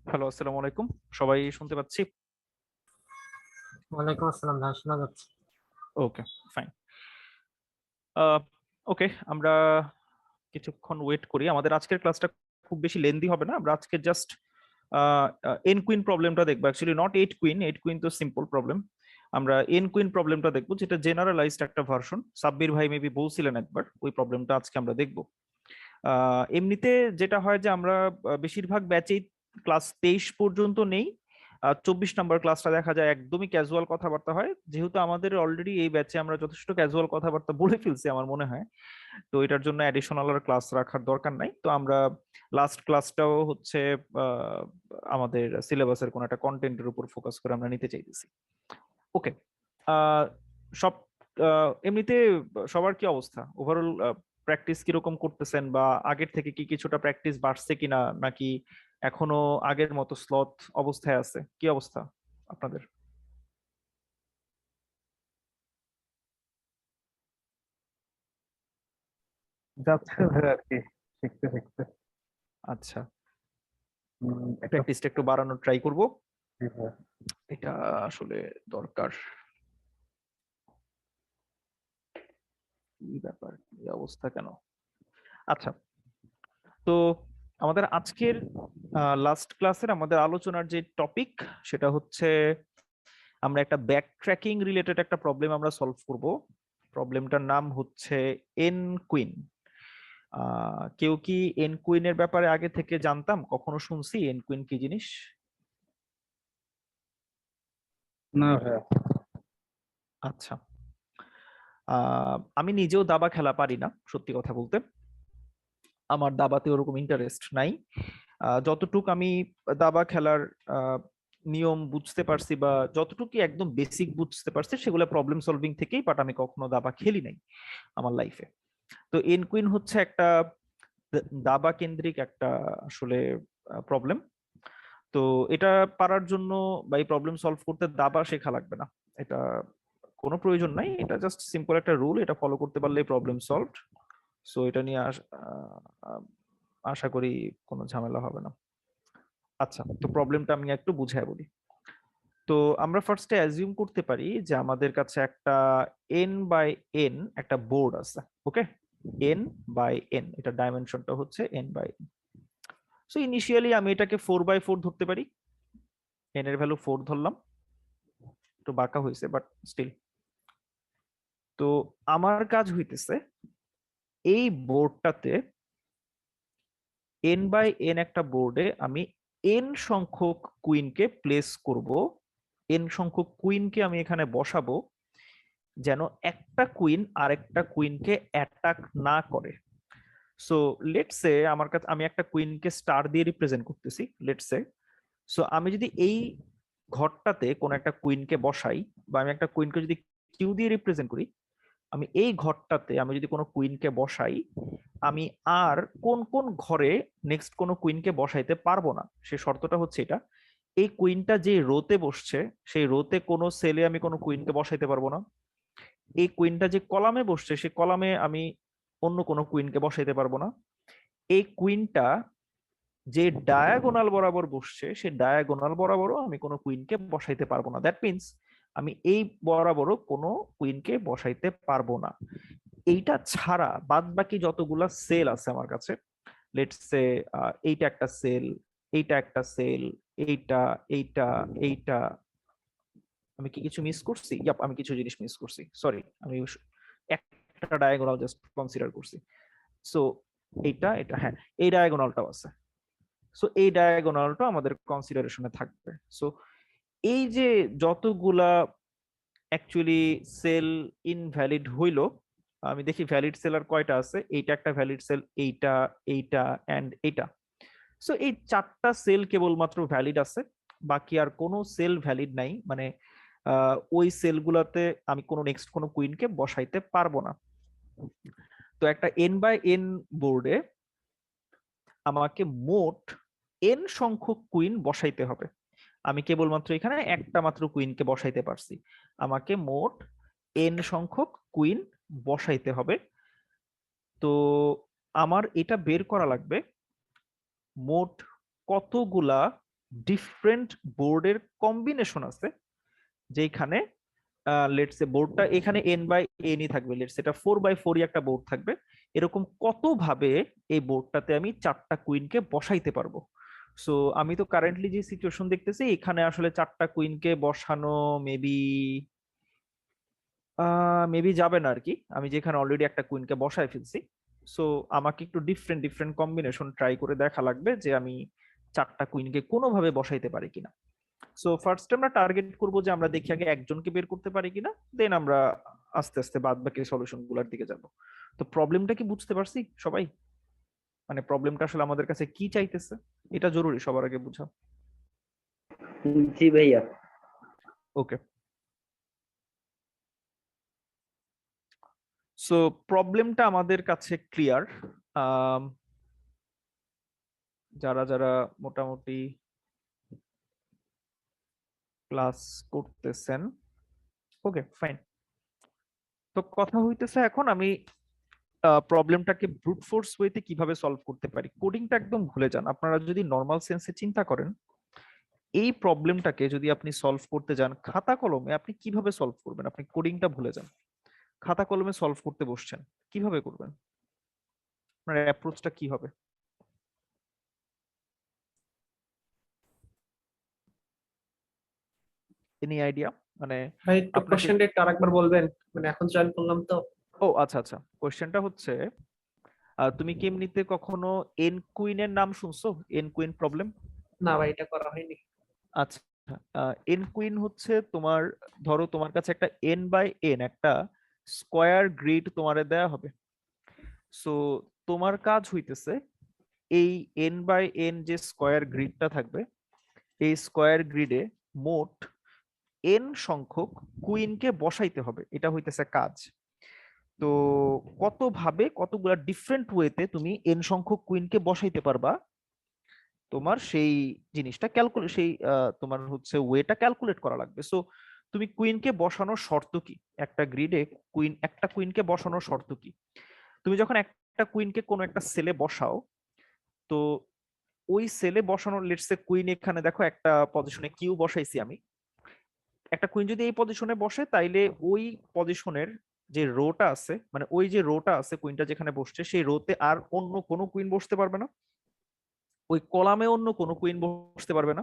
Hello, আসসালামু আলাইকুম। সবাই শুনতে পাচ্ছি? ওয়ালাইকুম আসসালাম ভাই, শোনা যাচ্ছে। ওকে, ফাইন। আ ওকে, আমরা কিছুক্ষণ ওয়েট করি। আমাদের আজকের ক্লাসটা খুব বেশি লেন্দি হবে না। আমরা আজকে জাস্ট আ আ এন কুইন প্রবলেমটা দেখব। Actually not 8 queen. 8 কুইন তো সিম্পল প্রবলেম। আমরা এন কুইন প্রবলেমটা দেখব, যেটা জেনারেলাইজড একটা ভার্সন। সাব্বির ভাই মেবি বলছিলেন একবার। ওই প্রবলেমটা আজকে আমরা দেখব। আ এমনিতে যেটা হয় যে আমরা বেশিরভাগ ব্যাচেই ক্লাস 23 পর্যন্ত নেই। 24 নাম্বার ক্লাসটা দেখা যায় একদমই ক্যাজুয়াল কথাবার্তা হয়। যেহেতু আমাদের অলরেডি এই ব্যাচে আমরা যথেষ্ট ক্যাজুয়াল কথাবার্তা বলে ফেলছি আমার মনে হয়। তো এটার জন্য অ্যাডিশনাল আর ক্লাস রাখার দরকার নাই। তো আমরা লাস্ট ক্লাসটাও হচ্ছে আ আমাদের সিলেবাসের কোনো একটা কনটেন্টের উপর ফোকাস করে আমরা নিতে চাইতেছি। ওকে। আ সব আ এমনিতে সবার কি অবস্থা? ওভারঅল প্র্যাকটিস কিরকম করতেছেন, বা আগের থেকে কি কিছুটা প্র্যাকটিস বাড়ছে কিনা, নাকি এখনো আগের মতো স্লথ অবস্থায় আছে? কি অবস্থা আপনাদের? যাচ্ছে ভাই আর কি, শিখতে শিখতে। আচ্ছা, একটা প্র্যাকটিসটা একটু বাড়ানোর ট্রাই করব। জি ভাই। এটা আসলে দরকার। কি ব্যাপার? এই অবস্থা কেন? আচ্ছা, তো আমাদের আজকের লাস্ট ক্লাসের আমাদের আলোচনার যে টপিক, সেটা হচ্ছে আমরা একটা ব্যাক ট্র্যাকিং রিলেটেড একটা প্রবলেম আমরা সলভ করব। প্রবলেমটার নাম হচ্ছে এন কুইন। কেউ কি এন কুইনের ব্যাপারে আগে থেকে জানতাম, কখনো শুনছি এন কুইন কি জিনিস? না ভাই। আচ্ছা, আমি নিজেও দাবা খেলা পারি না, সত্যি কথা বলতে। আমার দাবাতে ওরকম ইন্টারেস্ট নাই। যতটুক আমি দাবা খেলার আহ, নিয়ম বুঝতে পারছি, বা যতটুকু একদম বেসিক বুঝতে পারছি, সেগুলো প্রবলেম সলভিং থেকেই, বাট আমি কখনো দাবা খেলি নাই আমার লাইফে। তো এন কুইন হচ্ছে একটা দাবা কেন্দ্রিক একটা আসলে প্রবলেম। তো এটা পারার জন্য বা এই প্রবলেম সলভ করতে দাবা শেখা লাগবে না। এটা কোনো প্রয়োজন নাই, এটা জাস্ট সিম্পল একটা রুল, এটা ফলো করতে পারলে প্রবলেম সলভড। সো এটা নিয়ে আশা করি কোনো ঝামেলা হবে না। আচ্ছা, তো প্রবলেমটা আমি একটু বুঝাই বলি। তো আমরা ফার্স্টে অ্যাজিউম করতে পারি যে আমাদের কাছে একটা এন বাই এন একটা বোর্ড আছে। ওকে, এন বাই এন, এটা ডাইমেনশনটা হচ্ছে N by N. So initially আমি এটাকে 4/4 ধরতে পারি। এন এর ভ্যালু 4 ধরলাম, একটু বাঁকা হয়েছে বাট স্টিল। তো আমার কাজ হইতেছে এই বোর্ডটাতে, এন বাই এন একটা বোর্ডে আমি এন সংখ্যক কুইনকে প্লেস করব। এন সংখ্যক কুইনকে আমি এখানে বসাবো, যেন একটা কুইন আরেকটা কুইনকে অ্যাটাক না করে। সো লেটস সে আমার কাছে, আমি একটা কুইনকে স্টার দিয়ে রিপ্রেজেন্ট করতেছি, লেটস সে। সো আমি যদি এই ঘরটাতে কোন একটা কুইনকে বসাই, বা আমি একটা কুইনকে যদি কিউ দিয়ে রিপ্রেজেন্ট করি, আমি এই ঘরটাতে আমি যদি কোনো কুইনকে বসাই, আমি আর কোন কোন ঘরে নেক্সট কোনো কুইনকে বসাইতে পারবো না। সে শর্তটা হচ্ছে এটা, এই কুইনটা যে রোতে বসছে, সেই রোতে কোনো সেলে আমি কোনো কুইনকে বসাইতে পারবো না। এই কুইনটা যে কলামে বসছে, সেই কলামে আমি অন্য কোনো কুইনকে বসাইতে পারবো না। এই কুইনটা যে ডায়াগোনাল বরাবর বসছে, সে ডায়াগোনাল বরাবরও আমি কোনো কুইনকে বসাইতে পারবো না। দ্যাট মিনস আমি এই বরাবরও কোনো কুইনকে বসাইতে পারবো না। এইটা ছাড়া বাদ বাকি যতগুলা সেল আছে আমার কাছে, লেটস সে এইটা একটা সেল, এইটা একটা সেল, এইটা, এইটা, এইটা, আমি কি কিছু মিস করছি? ইয়াপ, আমি কিছু জিনিস মিস করছি, সরি। আমি একটা ডায়াগোনাল জাস্ট কনসিডার করছি। সো এইটা, এটা, হ্যাঁ, এই ডায়াগোনালটাও আছে। সো এই ডায়াগোনালটা আমাদের কনসিডারেশনে থাকবে। সো এই যে যতগুলা অ্যাকচুয়ালি সেল ইনভ্যালিড হইলো, আমি দেখি ভ্যালিড সেল আর কয়টা আছে। এইটা একটা ভ্যালিড সেল, এইটা, এইটা এন্ড এইটা। সো এই চারটা সেল কেবলমাত্র ভ্যালিড আছে, বাকি আর কোনো সেল ভ্যালিড নাই। মানে ওই সেলগুলোতে আমি কোনো নেক্সট কোনো কুইনকে বসাইতে পারবো না। তো একটা এন বাই এন বোর্ডে আমাকে মোট এন সংখ্যক কুইন বসাইতে হবে। আমি কেবলমাত্র এখানে একটা মাত্র কুইনকে বসাইতে পারছি। আমাকে মোট এন সংখ্যক কুইন বসাইতে হবে। তো আমার এটা বের করা লাগবে মোট কতগুলা ডিফারেন্ট বোর্ডের কম্বিনেশন আছে, যেখানে লেটস সে বোর্ডটা এখানে n বাই n ই থাকবে, লেটস এটা 4x4 একটা বোর্ড থাকবে, এরকম কত ভাবে এই বোর্ডটাতে আমি 4টা কুইনকে বসাইতে পারবো। সো আমি তো কারেন্টলি যে সিচুয়েশন দেখতেছি এখানে আসলে 4টা কুইনকে বসানো মেবি যাবে না আর কি, আমি যেখানে অলরেডি একটা কুইনকে বসায় ফেলছি। সো আমাকে একটু ডিফারেন্ট ডিফারেন্ট কম্বিনেশন ট্রাই করে দেখা লাগবে যে আমি 4টা কুইনকে কোনোভাবে বসাইতে পারি কিনা। সো ফার্স্ট আমরা টার্গেট করব যে আমরা দেখি আগে একজনকে বের করতে পারি কিনা, দেন আমরা আস্তে আস্তে বাদ বাকি সলিউশন গুলার দিকে যাব। তো প্রবলেমটা কি বুঝতে পারছি সবাই? মানে প্রবলেমটা আসলে আমাদের কাছে কি চাইতেছে, এটা জরুরি সবার আগে বুঝা। জি ভাইয়া। ওকে, সো প্রবলেমটা আমাদের কাছে ক্লিয়ার। যারা যারা মোটামুটি ক্লাস করতেছেন, ওকে ফাইন। তো কথা হইতেছে এখন আমি প্রবলেমটাকে ব্রুট ফোর্স ওয়েতে কিভাবে সলভ করতে পারি। কোডিংটা একদম ভুলে যান, আপনারা যদি নর্মাল সেন্সে চিন্তা করেন এই প্রবলেমটাকে যদি আপনি সলভ করতে যান খাতা কলমে, আপনি কিভাবে সলভ করবেন? আপনি কোডিংটা ভুলে যান, খাতা কলমে সলভ করতে বসছেন, কিভাবে করবেন? আপনার অ্যাপ্রোচটা কি হবে? Any idea? মানে ভাই একটু আপনাকে, কোশ্চেনটা একটু আরেকবার বলবেন, মানে এখন জয়েন করলাম তো। ও আচ্ছা আচ্ছা, কোশ্চেনটা হচ্ছে তুমি কি এমনিতে কখনো এন কুইনের নাম শুনছো? N queen problem? না ভাই, এটা করা হয়নি। আচ্ছা, এন কুইন হচ্ছে তোমার, ধরো তোমার কাছে একটা এন বাই এন একটা স্কোয়ার গ্রিড তোমারে দেয়া হবে। সো তোমার কাজ হইতেছে এই এন বাই এন যে স্কোয়ার গ্রিডটা থাকবে, এই স্কোয়ার গ্রিডে মোট এন সংখ্যক কুইনকে বসাইতে হবে, এটা হইতেছে কাজ। তো কত ভাবে কতগুলা ডিফারেন্ট ওয়েতে তুমি এন সংখ্যক কুইনকে বসাইতে পারবা, তোমার সেই জিনিসটা ক্যালকুলেট, সেই তোমার হচ্ছে ওয়েটা ক্যালকুলেট করা লাগবে। সো তুমি কুইনকে বসানোর শর্ত কি, একটা গ্রিডে একটা কুইনকে বসানোর শর্ত কি? তুমি যখন একটা কুইনকে কোনো একটা সেলে বসাও, তো ওই সেলে বসানোর লেটস সে কুইন এখানে দেখো একটা পজিশনে কিউ বসাইছি আমি, একটা কুইন যদি এই পজিশনে বসে তাইলে ওই পজিশনের যে রোটা আছে, মানে ওই যে রোটা আছে কুইনটা যেখানে বসছে সেই রোতে আর অন্য কোনো কুইন বসতে পারবে না, ওই কলামে অন্য কোনো কুইন বসতে পারবে না,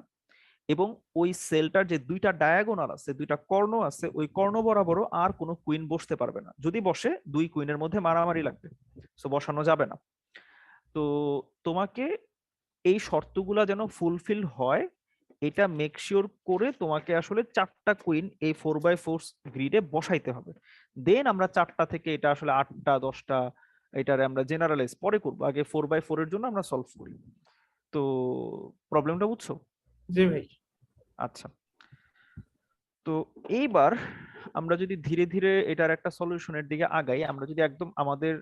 এবং ওই সেলটার যে দুইটা ডায়াগোনাল আছে, দুইটা কর্ণ আছে, ওই কর্ণ বরাবরও আর কোনো কুইন বসতে পারবে না। যদি বসে দুই কুইনের মধ্যে মারামারি লাগবে, সো বসানো যাবে না। তো তোমাকে এই শর্তগুলা যেন ফুলফিল হয় এটা মেক শিওর করে তোমাকে আসলে 4টা কুইন এই 4x4 গ্রিডে বসাইতে হবে। দেন আমরা 4টা থেকে এটা আসলে 8টা 10টা এটারে আমরা জেনারেলাইজ পরে করবো, আগে 4x4 এর জন্য আমরা সলভ করি। তো প্রবলেমটা বুঝছো? জি ভাই। আচ্ছা, তো এইবার আমরা যদি ধীরে ধীরে এটার একটা সলিউশনের দিকে আগাই, আমরা যদি একদম আমাদের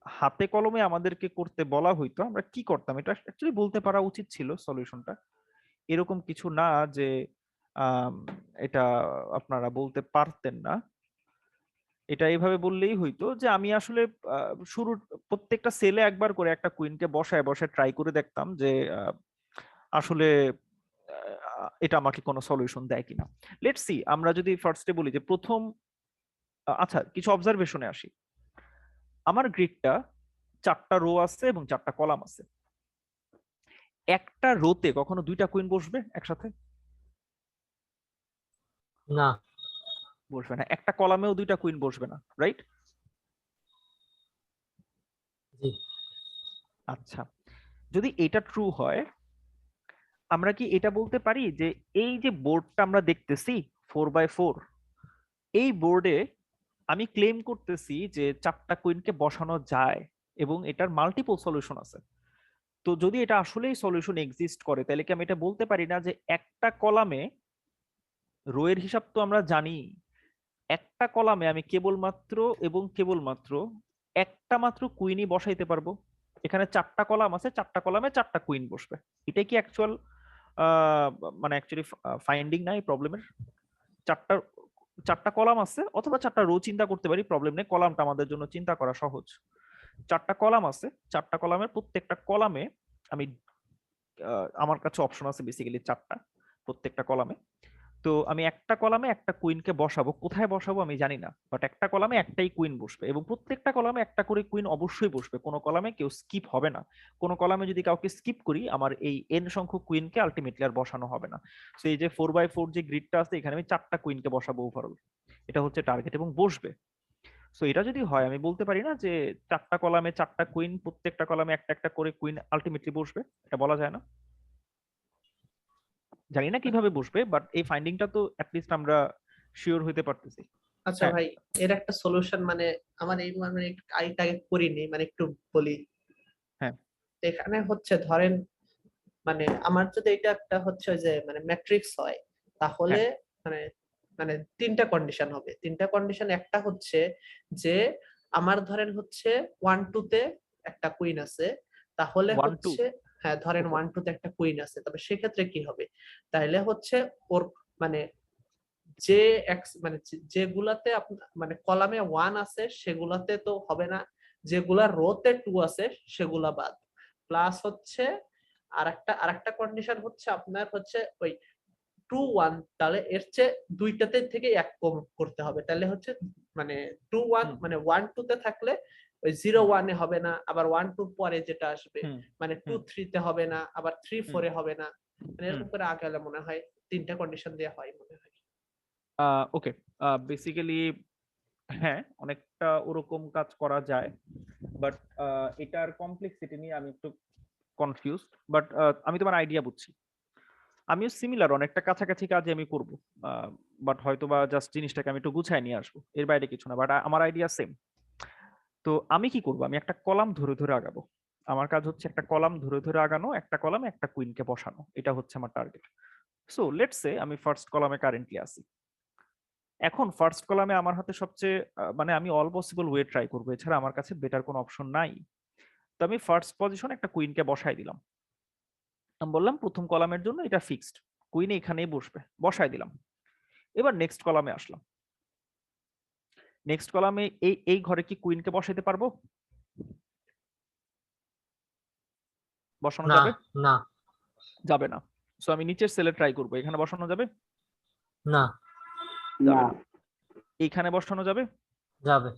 হাতে কলমে আমাদেরকে করতে বলা হইতো আমরা কি করতাম, এটা অ্যাকচুয়ালি বলতে পারা উচিত ছিল সলিউশনটা। এরকম কিছু না যে আম, এটা আপনারা বলতে পারতেন না, এটা এইভাবে বললেই হইতো যে আমি আসলে শুরুর প্রত্যেকটা সেলে একবার করে একটা কুইনকে বসায় বসায় ট্রাই করে দেখতাম যে আসলে এটা আমাকে কোনো সলিউশন দেয় কিনা। লেটস সি, আমরা যদি ফার্স্টে বলি যে প্রথম, আচ্ছা কিছু অবজারভেশনে আসি। আমার গ্রিডটা 4টা রো আছে এবং 4টা কলাম আছে, একটা রোতে কখনো 2টা কুইন বসবে একসাথে? না। বসবে না। একটা কলামেও 2টা কুইন বসবে না, রাইট? জি। আচ্ছা, যদি এটা ট্রু হয় আমরা কি এটা বলতে পারি যে এই যে বোর্ডটা আমরা দেখতেছি 4x4, এই বোর্ডে আমি ক্লেম করতেছি যে 4টা কুইনকে বসানো যায় এবং এটার মাল্টিপল সলিউশন আছে। তো যদি এটা আসলেই সলিউশন এক্সিস্ট করে তাহলে কি আমি এটা বলতে পারি না যে একটা কলামে, রো এর হিসাব তো আমরা জানি, একটা কলামে আমি কেবলমাত্র এবং কেবলমাত্র একটা মাত্র কুইনই বসাইতে পারবো? এখানে 4টা কলাম আছে, 4টা কলামে 4টা কুইন বসবে, এটাই কি অ্যাকচুয়াল মানে অ্যাকচুয়ালি ফাইন্ডিং নাই প্রবলেমের? চারটা 4টা কলাম আছে অথবা 4টা রো চিন্তা করতে পারি, প্রবলেম নেই, কলামটা আমাদের জন্য চিন্তা করা সহজ। 4টা কলাম আছে, 4টা কলামের প্রত্যেকটা কলামে আমি আমার কাছে অপশন আছে বেসিক্যালি 4টা প্রত্যেকটা কলামে। তো আমি একটা কলামে একটা কুইনকে বসাবো, কোথায় বসাবো আমি জানি না, বাট একটা কলামে একটাই কুইন বসবে এবং প্রত্যেকটা কলামে একটা করে কুইন অবশ্যই বসবে, কোনো কলামে কেউ স্কিপ হবে না। কোনো কলামে যদি কাউকে স্কিপ করি আমার এই এন সংখ্যক কুইনকে আলটিমেটলি আর বসানো হবে না। তো এই যে 4x4 যে গ্রিডটা আছে এখানে আমি 4টা কুইনকে বসাবো ওভারঅল, এটা হচ্ছে টার্গেট এবং বসবে। সো এটা যদি হয় আমি বলতে পারি না যে 4টা কলামে 4টা কুইন, প্রত্যেকটা কলামে একটা একটা করে কুইন আলটিমেটলি বসবে, এটা বলা যায় না। জানি না কিভাবে বসবে, বাট এই ফাইন্ডিংটা তো অ্যাটলিস্ট আমরা শিওর হইতে পারতেছি। আচ্ছা হ্যাঁ। ভাই, এর একটা সলিউশন মানে আমার এই মানে আগে করিনি, মানে একটু বলি। হ্যাঁ। এখানে হচ্ছে ধরেন মানে আমার যদি এটা একটা হচ্ছে যে মানে ম্যাট্রিক্স হয়, তাহলে মানে মানে 3টা কন্ডিশন হবে। 3টা কন্ডিশন, একটা হচ্ছে যে আমার ধরেন হচ্ছে 1 2 তে একটা কুইন আছে, তাহলে 1 2 হচ্ছে হ্যাঁ ধরেন 1 2 তে একটা কুইন আছে, তবে সেক্ষেত্রে কি হবে, তাইলে হচ্ছে ওর মানে যে মানে যেগুলাতে মানে কলামে 1 আছে সেগুলাতে তো হবে না, যেগুলা রোতে 2 আছে সেগুলা বাদ। প্লাস হচ্ছে আরেকটা কন্ডিশন হচ্ছে আপনার হচ্ছে ওই 2 1, তাহলে এর চেয়ে দুইটাতে থেকে এক কম করতে হবে, তাহলে হচ্ছে মানে 2 1 মানে 1 2 তে থাকলে ওই 0 1 এ হবে না, আবার 1 2 পরে যেটা আসবে মানে 2 3 তে হবে না, আবার 3 4 এ হবে না, মানে এরকম করে আগালে মনে হয় 3টা কন্ডিশন দেওয়া হয় মনে হয়। ওকে, বেসিক্যালি হ্যাঁ অনেকটা ওরকম কাজ করা যায়, বাট এটার কমপ্লেক্সিটি নিয়ে আমি একটু কনফিউজড, বাট আমি তোমার আইডিয়া বুঝছি। আমিও সিমিলার অনেকটা কাছাকাছি কাজ আমি করব, বাট হয়তো বা জাস্ট জিনিসটাকে আমি একটু গুছায় নিয়ে আসবো, এর বাইরে কিছু না, বাট আমার আইডিয়া সেম। তো আমি কি করব, আমি একটা কলাম ধরে ধরে আগাবো। আমার কাজ হচ্ছে একটা কলাম ধরে ধরে আগানো, একটা কলামে একটা কুইনকে বসানো, এটা হচ্ছে আমার টার্গেট। সো লেটস সে আমি ফার্স্ট কলামে কারেন্টলি আছি। এখন ফার্স্ট কলামে আমার হাতে সবচেয়ে মানে আমি অল পসিবল ওয়ে ট্রাই করবো, এছাড়া আমার কাছে বেটার কোনো অপশন নাই। তো আমি ফার্স্ট পজিশনে একটা কুইনকে বসাই দিলাম। আমি বললাম প্রথম কলামের জন্য এটা ফিক্সড, কুইন এখানেই বসবে, বসাই দিলাম। এবার নেক্সট কলামে আসলাম। নেক্সট কলামে এই এই ঘরে কি কুইনকে বসাইতে পারবো? বসানো না যাবে? না যাবে না। সো আমি নিচের সেলে ট্রাই করবো, এখানে বসানো যাবে? না যাবে না। এইখানে বসানো যাবে? যাবে।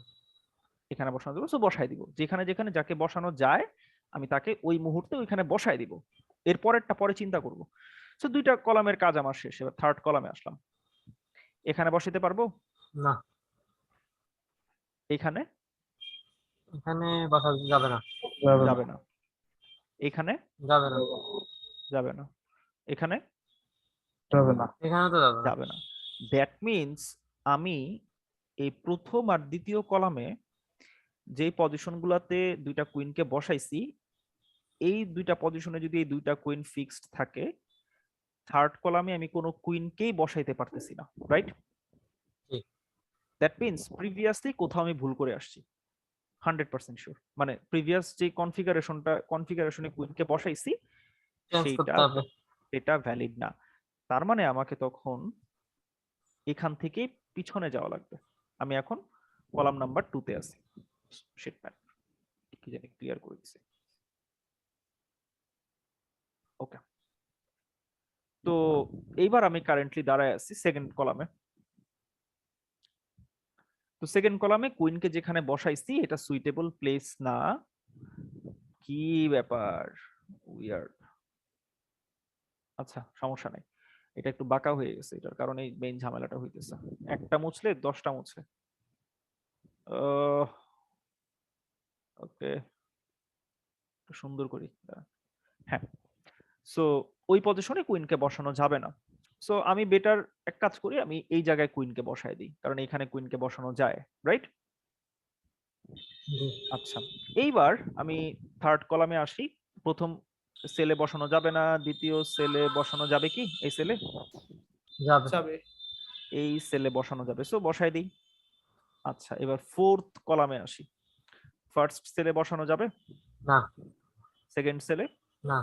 এখানে বসানো যাবে, সো বসাই দিব। যেখানে যেখানে যাকে বসানো যায় আমি তাকে ওই মুহূর্তে ওইখানে বসাই দিব, এর পরেরটা পরে চিন্তা করব। সো 2টা কলামের কাজ আমার শেষ, এবার থার্ড কলামে আসলাম। এখানে বসাইতে পারবো? না এখানে? এখানে বসা যাবে না। যাবে না। এখানে? যাবে না। যাবে না। এখানে? যাবে না। এখানে তো যাবে না। যাবে না। দ্যাট মিন্স আমি এই প্রথম আর দ্বিতীয় কলামে যে পজিশনগুলোতে 2টা কুইনকে বসাইছি, এই 2টা পজিশনে যদি এই 2টা কুইন ফিক্সড থাকে, থার্ড কলামে আমি কোনো কুইনকেই বসাইতে পারতেছি না, right? G. That means previously কোথাও আমি ভুল করে আসছি, 100% শিওর। মানে প্রিভিয়াস যে কনফিগারেশনে কুইনকে বসাইছি চেঞ্জ সেইটা করতে হবে। এটা ভ্যালিড না। তার মানে আমাকে তখন এখান থেকে পিছনে যাওয়া লাগবে। আমি এখন কলাম নাম্বার 2 তে আছি। শিট ম্যান, কি জানি ক্লিয়ার করে দিছি। ওকে, তো এইবার আমি কারেন্টলি দাঁড়ায় আছি সেকেন্ড কলামে। তো সেকেন্ড কলামে কুইনকে যেখানে বসাইছি এটা সুইটেবল প্লেস না। কি ব্যাপার, উইয়ার্ড। আচ্ছা সমস্যা নাই, এটা একটু বাঁকা হয়ে গেছে, এটার কারণে মেইন ঝামেলাটা হইতেছে। একটা মুছলে 10টা মুছে। ওকে, সুন্দর করি। হ্যাঁ, সো ওই পজিশনে কুইনকে বসানো যাবে না। সো আমি বেটার এক কাজ করি, আমি এই জায়গায় কুইনকে বসায় দিই, কারণ এখানে কুইনকে বসানো যায়, রাইট? জি। আচ্ছা, এইবার আমি থার্ড কলামে আসি। প্রথম সেলে বসানো যাবে না, দ্বিতীয় সেলে বসানো যাবে কি? এই সেলে যাবে। যাবে। এই সেলে বসানো যাবে, সো বসাই দিই। আচ্ছা, এবার ফোর্থ কলামে আসি। ফার্স্ট সেলে বসানো যাবে? না সেকেন্ড সেলে? না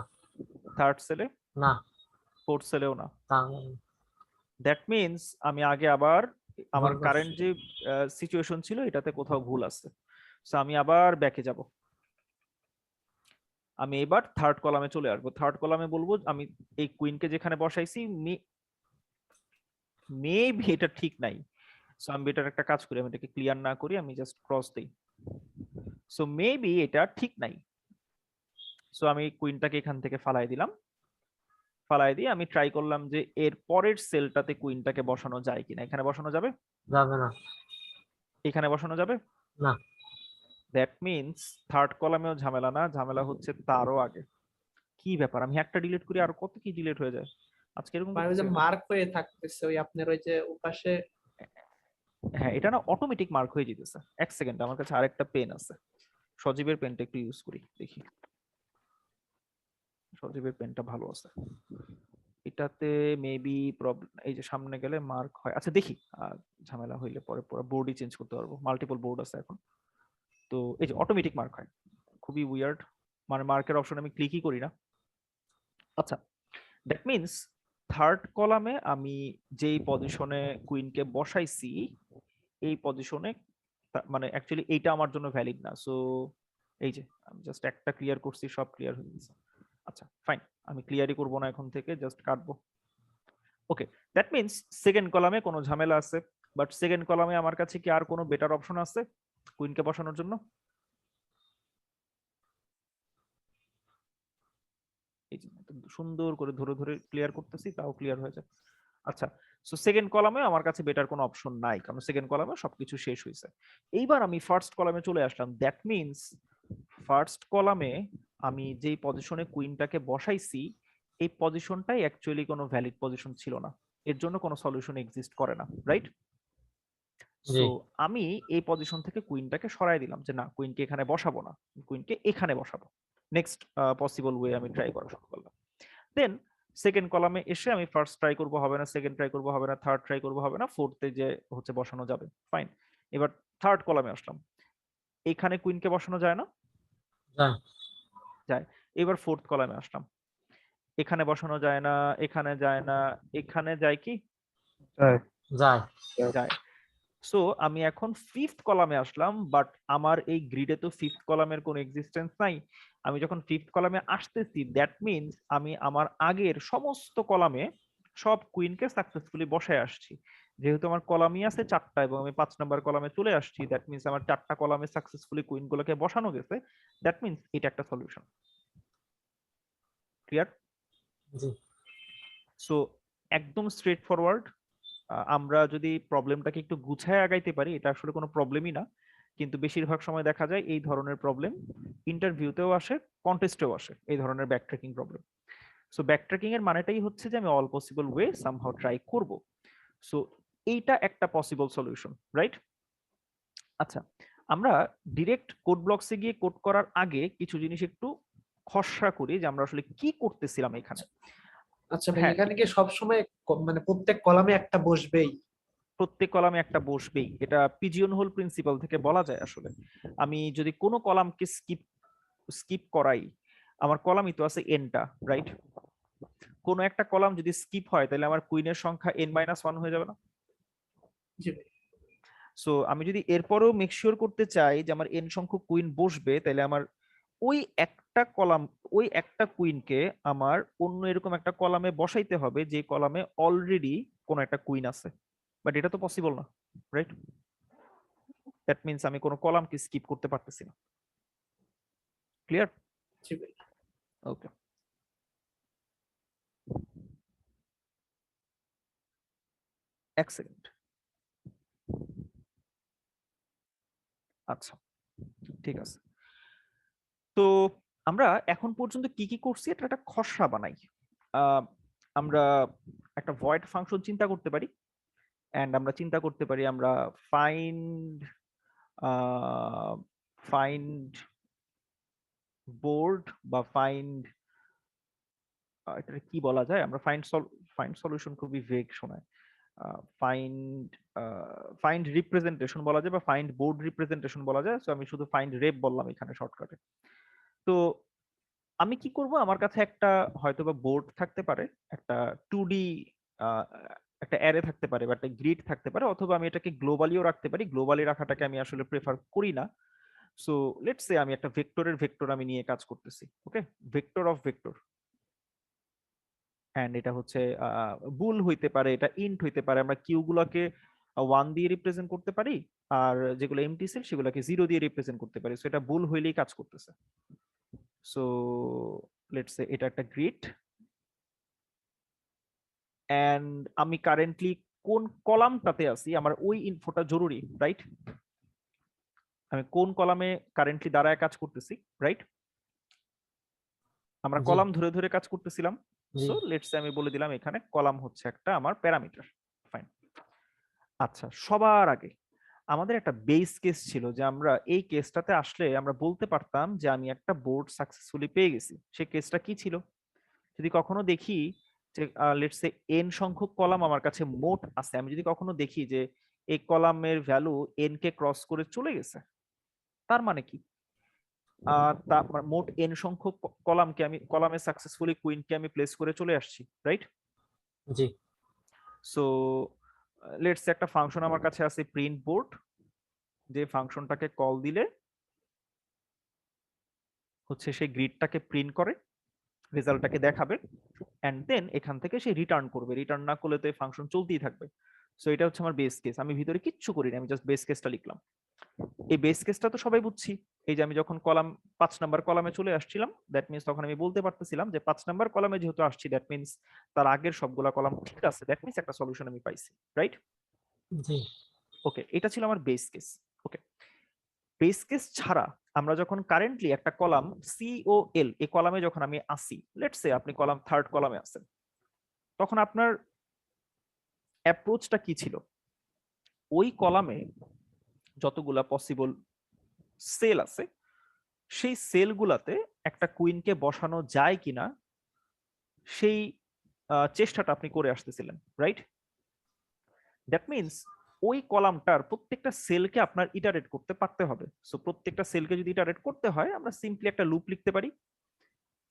থার্ড সেলে? না ফোর্থ সেলেও না। তা- দ্যাট মিন্স আমি আগে আবার আমার ভুল করছি। কারেন্ট যে সিচুয়েশন ছিল এটাতে কোথাও ভুল আছে, সো আমি আবার ব্যাকে যাব। আমি এবার থার্ড কলামে চলে আসবো। থার্ড কলামে বলবো আমি এই কুইনকে যেখানে বসাইছি মেবি এটা ঠিক নাই, সো আমি বেটার একটা কাজ করি, আমি এটাকে ক্লিয়ার না করি, আমি জাস্ট ক্রস দেই। সো মেবি এটা ঠিক নাই, সো আমি কুইনটাকে এখান থেকে ফালাই দিলাম। ফালাই দিয়ে আমি ট্রাই করলাম যে এর পরের সেলটাতে কুইনটাকে বসানো যায় কিনা। এখানে বসানো যাবে? যাবে না। এখানে বসানো যাবে না। দ্যাট মিন্স থার্ড কলামেও ঝামেলা না, ঝামেলা হচ্ছে তারও আগে। কি ব্যাপার, আমি একটা ডিলিট করি আর কত কি ডিলিট হয়ে যায় আজকে এরকম মানে ওই যে করতেছে কেন? মার্ক হয়ে থাকতেছে ওই আপনার ওই যে ওপাশে। হ্যাঁ, এটা না অটোমেটিক মার্ক হয়ে যেতেছে। এক সেকেন্ড, আমার কাছে আরেকটা পেন আছে, সজীবের পেনটা একটু ইউজ করি দেখি। সজীবের পেনটা ভালো আছে, এটাতে মেবি প্রবলেম, এই যে সামনে গেলে মার্ক হয়। আচ্ছা দেখি, ঝামেলা হইলে পরে পরে বোর্ডই চেঞ্জ করতে পারবো, মাল্টিপল বোর্ড আছে এখন। তো এই যে অটোমেটিক মার্ক হয়, খুবই উইয়ার্ড, মানে মার্কের অপশন আমি ক্লিকই করি না। আচ্ছা, দ্যাট মিন্স থার্ড কলামে আমি যেই পজিশনে কুইনকে বসাইছি এই পজিশনে, মানে অ্যাকচুয়ালি এইটা আমার জন্য ভ্যালিড না। সো এই যে আমি জাস্ট একটা ক্লিয়ার করছি, সব ক্লিয়ার হয়ে গেছে। আচ্ছা ফাইন, আমি ক্লিয়ারই করবো না এখন থেকে, জাস্ট কাটবো। ওকে, দ্যাট মিন্স সেকেন্ড কলামে কোনো ঝামেলা আছে, বাট সেকেন্ড কলামে আমার কাছে কি আর কোনো বেটার অপশন আছে কুইনকে বসানোর জন্য? এই যে সুন্দর করে ধরে ধরে ক্লিয়ার করতেছি, তাও ক্লিয়ার হয়ে যায়। আচ্ছা, সো সেকেন্ড কলামে আমার কাছে বেটার কোনো অপশন নাই, কারণ সেকেন্ড কলামে সবকিছু শেষ হয়েছে। এইবার আমি ফার্স্ট কলামে চলে আসলাম। দ্যাট মিন্স ফার্স্ট কলামে আমি যেই পজিশনে কুইনটাকে বসাইছি এই পজিশনটাই অ্যাকচুয়ালি কোনো ভ্যালিড পজিশন ছিল না, এর জন্য কোনো সলিউশন এক্সিস্ট করে না, রাইট? জি। সো আমি এই পজিশন থেকে কুইনটাকে সরাই দিলাম, যে না কুইনকে এখানে বসাবো না, কুইনকে এখানে বসাবো। নেক্সট পসিবল ওয়ে আমি ট্রাই করা শুরু করলাম। দেন সেকেন্ড কলামে এসে আমি ফার্স্ট ট্রাই করবো, হবে না, সেকেন্ড ট্রাই করবো, হবে না, থার্ড ট্রাই করবো, হবে না, ফোর্থে যে হচ্ছে বসানো যাবে, ফাইন। এবার থার্ড কলামে আসলাম, এখানে কুইনকে বসানো যায় না? যায়। যায়। এবার ফোর্থ কলামে আসলাম, এখানে বসানো যায় না, এখানে যায় না, এখানে যায় কি? যায়। যায়। যায়। সো আমি এখন ফিফথ কলামে আসলাম, বাট আমার এই গ্রিডে তো ফিফথ কলামের কোনো এক্সিস্টেন্স নাই। আমি যখন ফিফথ কলামে আসতেছি দ্যাট মিন্স আমি আমার আগের সমস্ত কলামে সব কুইনকে সাকসেসফুলি বসায় আসছি। যেহেতু আমার কলামই আছে চারটা এবং আমি 5 নাম্বার কলামে চলে আসছি, দ্যাট মিন্স আমার চারটা কলামে সাকসেসফুলি কুইন গুলোকে বসানো গেছে। দ্যাট মিন্স এটা একটা সলিউশন। ক্লিয়ার? জি। সো একদম স্ট্রেট ফরওয়ার্ড। আমরা যদি প্রবলেমটাকে একটু গুছায় আগাইতে পারি এটা আসলে কোনো প্রবলেমই না, কিন্তু বেশিরভাগ সময় দেখা যায় এই ধরনের প্রবলেম ইন্টারভিউতেও আসে, কন্টেস্টেও আসে, এই ধরনের ব্যাকট্র্যাকিং প্রবলেম। সো ব্যাকট্র্যাকিং এর মানেটাই হচ্ছে যে আমি all possible way somehow try করব। সো এইটা একটা পসিবল সলিউশন, রাইট? আচ্ছা, আমরা ডিরেক্ট কোড ব্লকসে গিয়ে কোড করার আগে কিছু জিনিস একটু খসড়া করি যে আমরা আসলে কি করতেছিলাম এখানে। আচ্ছা ভাই, হ্যাঁ, এখানে কি সবসময় মানে প্রত্যেক কলামে একটা বসবেই? প্রত্যেক কলামে একটা বসবেই, এটা পিজিয়ন হোল প্রিন্সিপাল থেকে বলা যায়। আসলে আমি যদি কোনো কলামকে স্কিপ করাই, আমার কলামই তো আছে এনটা, রাইট? কোনো একটা কলাম যদি স্কিপ হয় তাহলে আমার কুইনের সংখ্যা n-1 হয়ে যাবে না? জি ভাই। সো আমি যদি এরপরেও মেক শিওর করতে চাই যে আমার এন সংখ্যক কুইন বসবে, তাহলে আমার ওই একটা কলাম, ওই একটা কুইনকে আমার অন্য এরকম একটা কলামে বসাইতে হবে যে কলামে অলরেডি কোনো একটা কুইন আছে, বাট এটা তো পসিবল না, রাইট? দ্যাট মিন্স আমি কোনো কলামকে স্কিপ করতে পারতেছি না। ক্লিয়ার? জি ভাই। ওকে, এক সেকেন্ড। আচ্ছা ঠিক আছে, তো আমরা এখন পর্যন্ত কি কি করছি এটা একটা খসড়া বানাই। আমরা একটা ভয়েড ফাংশন চিন্তা করতে পারি, এন্ড আমরা চিন্তা করতে পারি আমরা ফাইন্ড ফাইন্ড বোর্ড বা ফাইন্ড, এটা কি বলা যায়, আমরা ফাইন্ড সলিউশন খুবই ভেগ শোনায়। ফাইন্ড ফাইন্ড রিপ্রেজেন্টেশন বলা যায় বা ফাইন্ড বোর্ড রিপ্রেজেন্টেশন বলা যায়। সো আমি শুধু ফাইন্ড রেপ বললাম এখানে শর্টকাটে। তো আমি কি করব, আমার কাছে একটা হয়তোবা বোর্ড থাকতে পারে, একটা 2D একটা অ্যারে থাকতে পারে বা একটা গ্রিড থাকতে পারে, অথবা আমি এটাকে গ্লোবালিও রাখতে পারি। গ্লোবালি রাখাটাকে আমি আসলে প্রেফার করি না, সো লেটস সে আমি একটা ভেক্টরের ভেক্টর আমি নিয়ে কাজ করতেছি, ওকে, ভেক্টর অফ ভেক্টর, এন্ড এটা হচ্ছে বুল হইতে পারে, এটা ইন্ট হইতে পারে, আমরা কিউ গুলাকে 1 দিয়ে রিপ্রেজেন্ট করতে পারি, আর যেগুলো এমটি সেল সেগুলোকে 0 দিয়ে রিপ্রেজেন্ট করতে পারি। সো এটা বুল হইলেই কাজ করতেছে। সো লেটস সে এটা একটা গ্রিড, এন্ড আমি কারেন্টলি কোন কলামটাতে আছি আমার ওই ইনফোটা জরুরি, রাইট? আমি কোন কলামে কারেন্টলি দাঁড়ায় কাজ করতেছি, রাইট? আমরা জি কলাম ধরে ধরে কাজ করতেছিলাম। জি সো লেটস সে আমি বলে দিলাম এখানে কলাম হচ্ছে একটা আমার প্যারামিটার। ফাইন। আচ্ছা, সবার আগে আমাদের একটা বেস কেস ছিল যে আমরা এই কেসটাতে আসলে আমরা বলতে পারতাম যে আমি একটা বোর্ড সাকসেসফুলি পেয়ে গেছি। সেই কেসটা কি ছিল? যদি কখনো দেখি যে লেটস সে এন সংখ্যক কলাম আমার কাছে মোট আছে, আমি যদি কখনো দেখি যে এই কলামের ভ্যালু এন কে ক্রস করে চলে গেছে, তার মানে কি? তার মোট এন সংখ্যক কলামকে আমি কলামে সাকসেসফুলি কুইনকে আমি প্লেস করে চলে আসছি, রাইট? জি সো লেটস একটা ফাংশন আমার কাছে আছে প্রিন্ট বোর্ড, যে ফাংশনটাকে কল দিলে হচ্ছে সেই গ্রিডটাকে প্রিন্ট করে রেজাল্টটাকে দেখাবে, এন্ড দেন এখান থেকে সে রিটার্ন করবে। রিটার্ন না করলে তো এই ফাংশন চলতেই থাকবে। সো এটা হচ্ছে আমার বেস কেস, আমি ভিতরে কিচ্ছু করি না, আমি জাস্ট বেস কেসটা লিখলাম। এই বেস কেসটা তো সবাই বুঝছি। এই যে আমি যখন কলাম 5 নাম্বার কলামে চলে আসছিলাম, দ্যাট মিন্স তখন আমি বলতে পারতেছিলাম যে 5 নাম্বার কলামে যেহেতু আসছি, দ্যাট মিন্স তার আগের সবগুলা কলাম ঠিক আছে, দ্যাট মিন্স একটা সলিউশন আমি পাইছি, রাইট? জি ওকে, এটা ছিল আমার বেস কেস। ওকে, বেস কেস ছাড়া আমরা যখন কারেন্টলি একটা কলাম সি ও এল এই কলামে যখন আমি আসি, লেটস সে আপনি কলাম 3rd কলামে আছেন, তখন আপনার অ্যাপ্রোচটা কি ছিল? ওই কলামে যতগুলা পসিবল সেল আছে সেই সেলগুলাতে একটা কুইনকে বসানো যায় কিনা সেই চেষ্টাটা আপনি করে আসতেছিলেন, রাইট? দ্যাট মিন্স ওই কলামটার প্রত্যেকটা সেলকে আপনার ইটারেট করতে পারতে হবে। সো প্রত্যেকটা সেলকে যদি ইটারেট করতে হয় আমরা সিম্পলি একটা লুপ লিখতে পারি,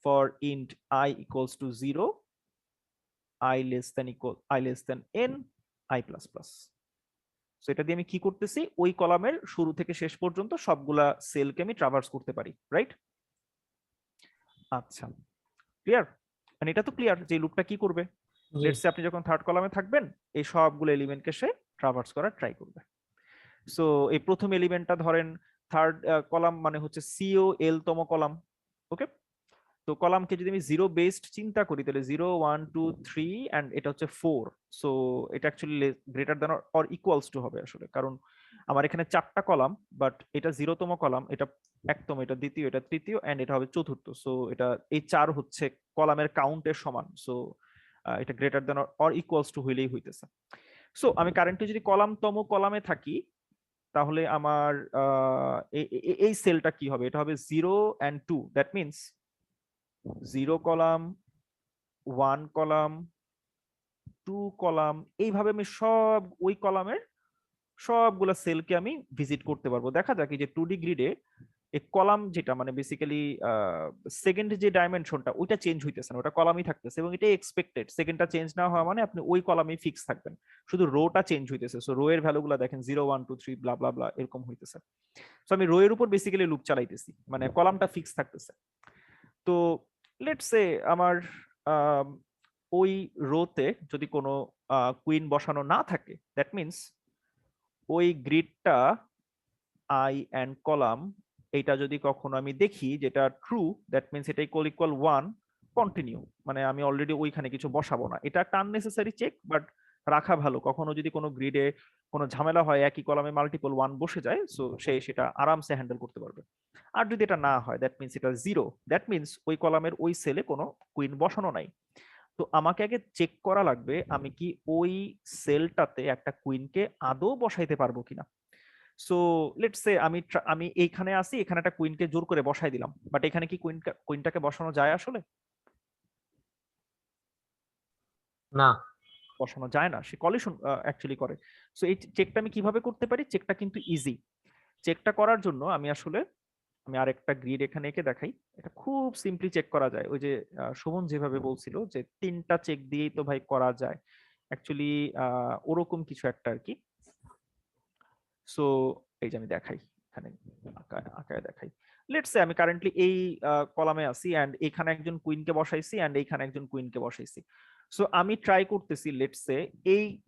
for int i equals to 0, i less than n, i plus plus। So এটা দিয়ে আমি কি করতেছি, ওই কলামের শুরু থেকে শেষ পর্যন্ত সবগুলা সেলকে আমি ট্রাভার্স করতে পারি, রাইট? আচ্ছা, ক্লিয়ার? মানে এটা তো ক্লিয়ার যে লুপটা কি করবে। জি লেটস সে আপনি যখন 3rd কলামে থাকবেন এই সবগুলো এলিমেন্টকে সে ট্রাভার্স করার ট্রাই করবে। সো এই প্রথম এলিমেন্টটা ধরেন 3rd কলাম মানে হচ্ছে সিও এল তম কলাম, ওকে? তো কলামকে যদি আমি 0 বেসড চিন্তা করি তাহলে 0 1 2 3 এন্ড এটা হচ্ছে 4। সো এটা actually greater than or equals to হবে আসলে, কারণ আমার এখানে 4টা কলাম, বাট এটা 0তম কলাম, এটা 1তম, এটা দ্বিতীয়, এটা তৃতীয়, এন্ড এটা হবে চতুর্থ। সো এটা এই 4 হচ্ছে কলামের কাউন্টের সমান। সো এটা greater than or equals to হইলেই হইতেছে। সো আমি কারেন্টলি যদি কলামতম কলামে থাকি তাহলে আমার এই সেলটা কি হবে? এটা হবে 0 and 2, that means 0 column, 1 column, 2 column, এইভাবে আমি সব ওই কলামের সবগুলা সেলকে আমি ভিজিট করতে পারবো। দেখা যাক এই যে 2D গ্রিডে এই কলাম যেটা মানে বেসিক্যালি সেকেন্ড যে ডাইমেনশনটা ওইটা চেঞ্জ হইতেছে না, ওটা কলামই থাকতেছে, এবং এটা এক্সপেক্টেড। সেকেন্ডটা চেঞ্জ না হওয়া মানে আপনি ওই কলামেই ফিক্স থাকবেন, শুধু রোটা চেঞ্জ হইতেছে। সো রো এর ভ্যালুগুলো দেখেন 0 1 2 3 ব্লা ব্লা ব্লা এরকম হইতেছে। সো আমি রো এর উপর বেসিক্যালি লুপ চালাইতেছি, মানে কলামটা ফিক্স থাকতেছে। তো লেটস সে আমার আম, ওই রোতে যদি কোনো কুইন বসানো না থাকে, দ্যাট মিন্স ওই গ্রিডটা আই এন্ড কলাম এইটা যদি কখনো আমি দেখি যেটা ট্রু, দ্যাট মিন্স এটা ইকুয়াল ইকুয়াল 1, কন্টিনিউ, মানে আমি অলরেডি ওইখানে কিছু বসাবো না। এটা একটা আননেসেসারি চেক, বাট রাখা ভালো। কখনো যদি কোনো গ্রিডে কোনো ঝামেলা হয়, একই কলামে মাল্টিপল 1 বসে যায়, সো সে সেটা আরামসে হ্যান্ডেল করতে পারবে। আর যদি এটা না হয়, দ্যাট মিন্স এটা 0, দ্যাট মিন্স ওই কলামের ওই সেলে কোনো কুইন বসানো নাই। তো আমাকে আগে চেক করা লাগবে আমি কি ওই সেলটাতে একটা কুইনকে আদৌ বসাইতে পারবো কিনা। সো লেটস সে আমি এইখানে আসি, এখানে একটা কুইনকে জোর করে বসাই দিলাম, বাট এখানে কি কুইনটাকে বসানো যায়? আসলে না বসানো যায় না, সে কলিশন অ্যাকচুয়ালি করে। সো এই চেকটা আমি কিভাবে করতে পারি? চেকটা কিন্তু ইজি। চেকটা করার জন্য আমি আরেকটা গ্রিড এখানে এঁকে দেখাই। এটা খুব সিম্পলি চেক করা যায়। ওই যে শোভন যেভাবে বলছিল যে 3টা চেক দিয়েই তো ভাই করা যায়, অ্যাকচুয়ালি ওরকম কিছু একটা আর কি। সো এই যে আমি দেখাই, এখানে আঁকায় দেখাই। লেটস সে আমি কারেন্টলি এই কলামে আছি এন্ড এখানে একজন কুইনকে বসাইছি এন্ড এইখানে একজন কুইনকে বসাইছি। সো আমি ট্রাই করতেছি লেটস সে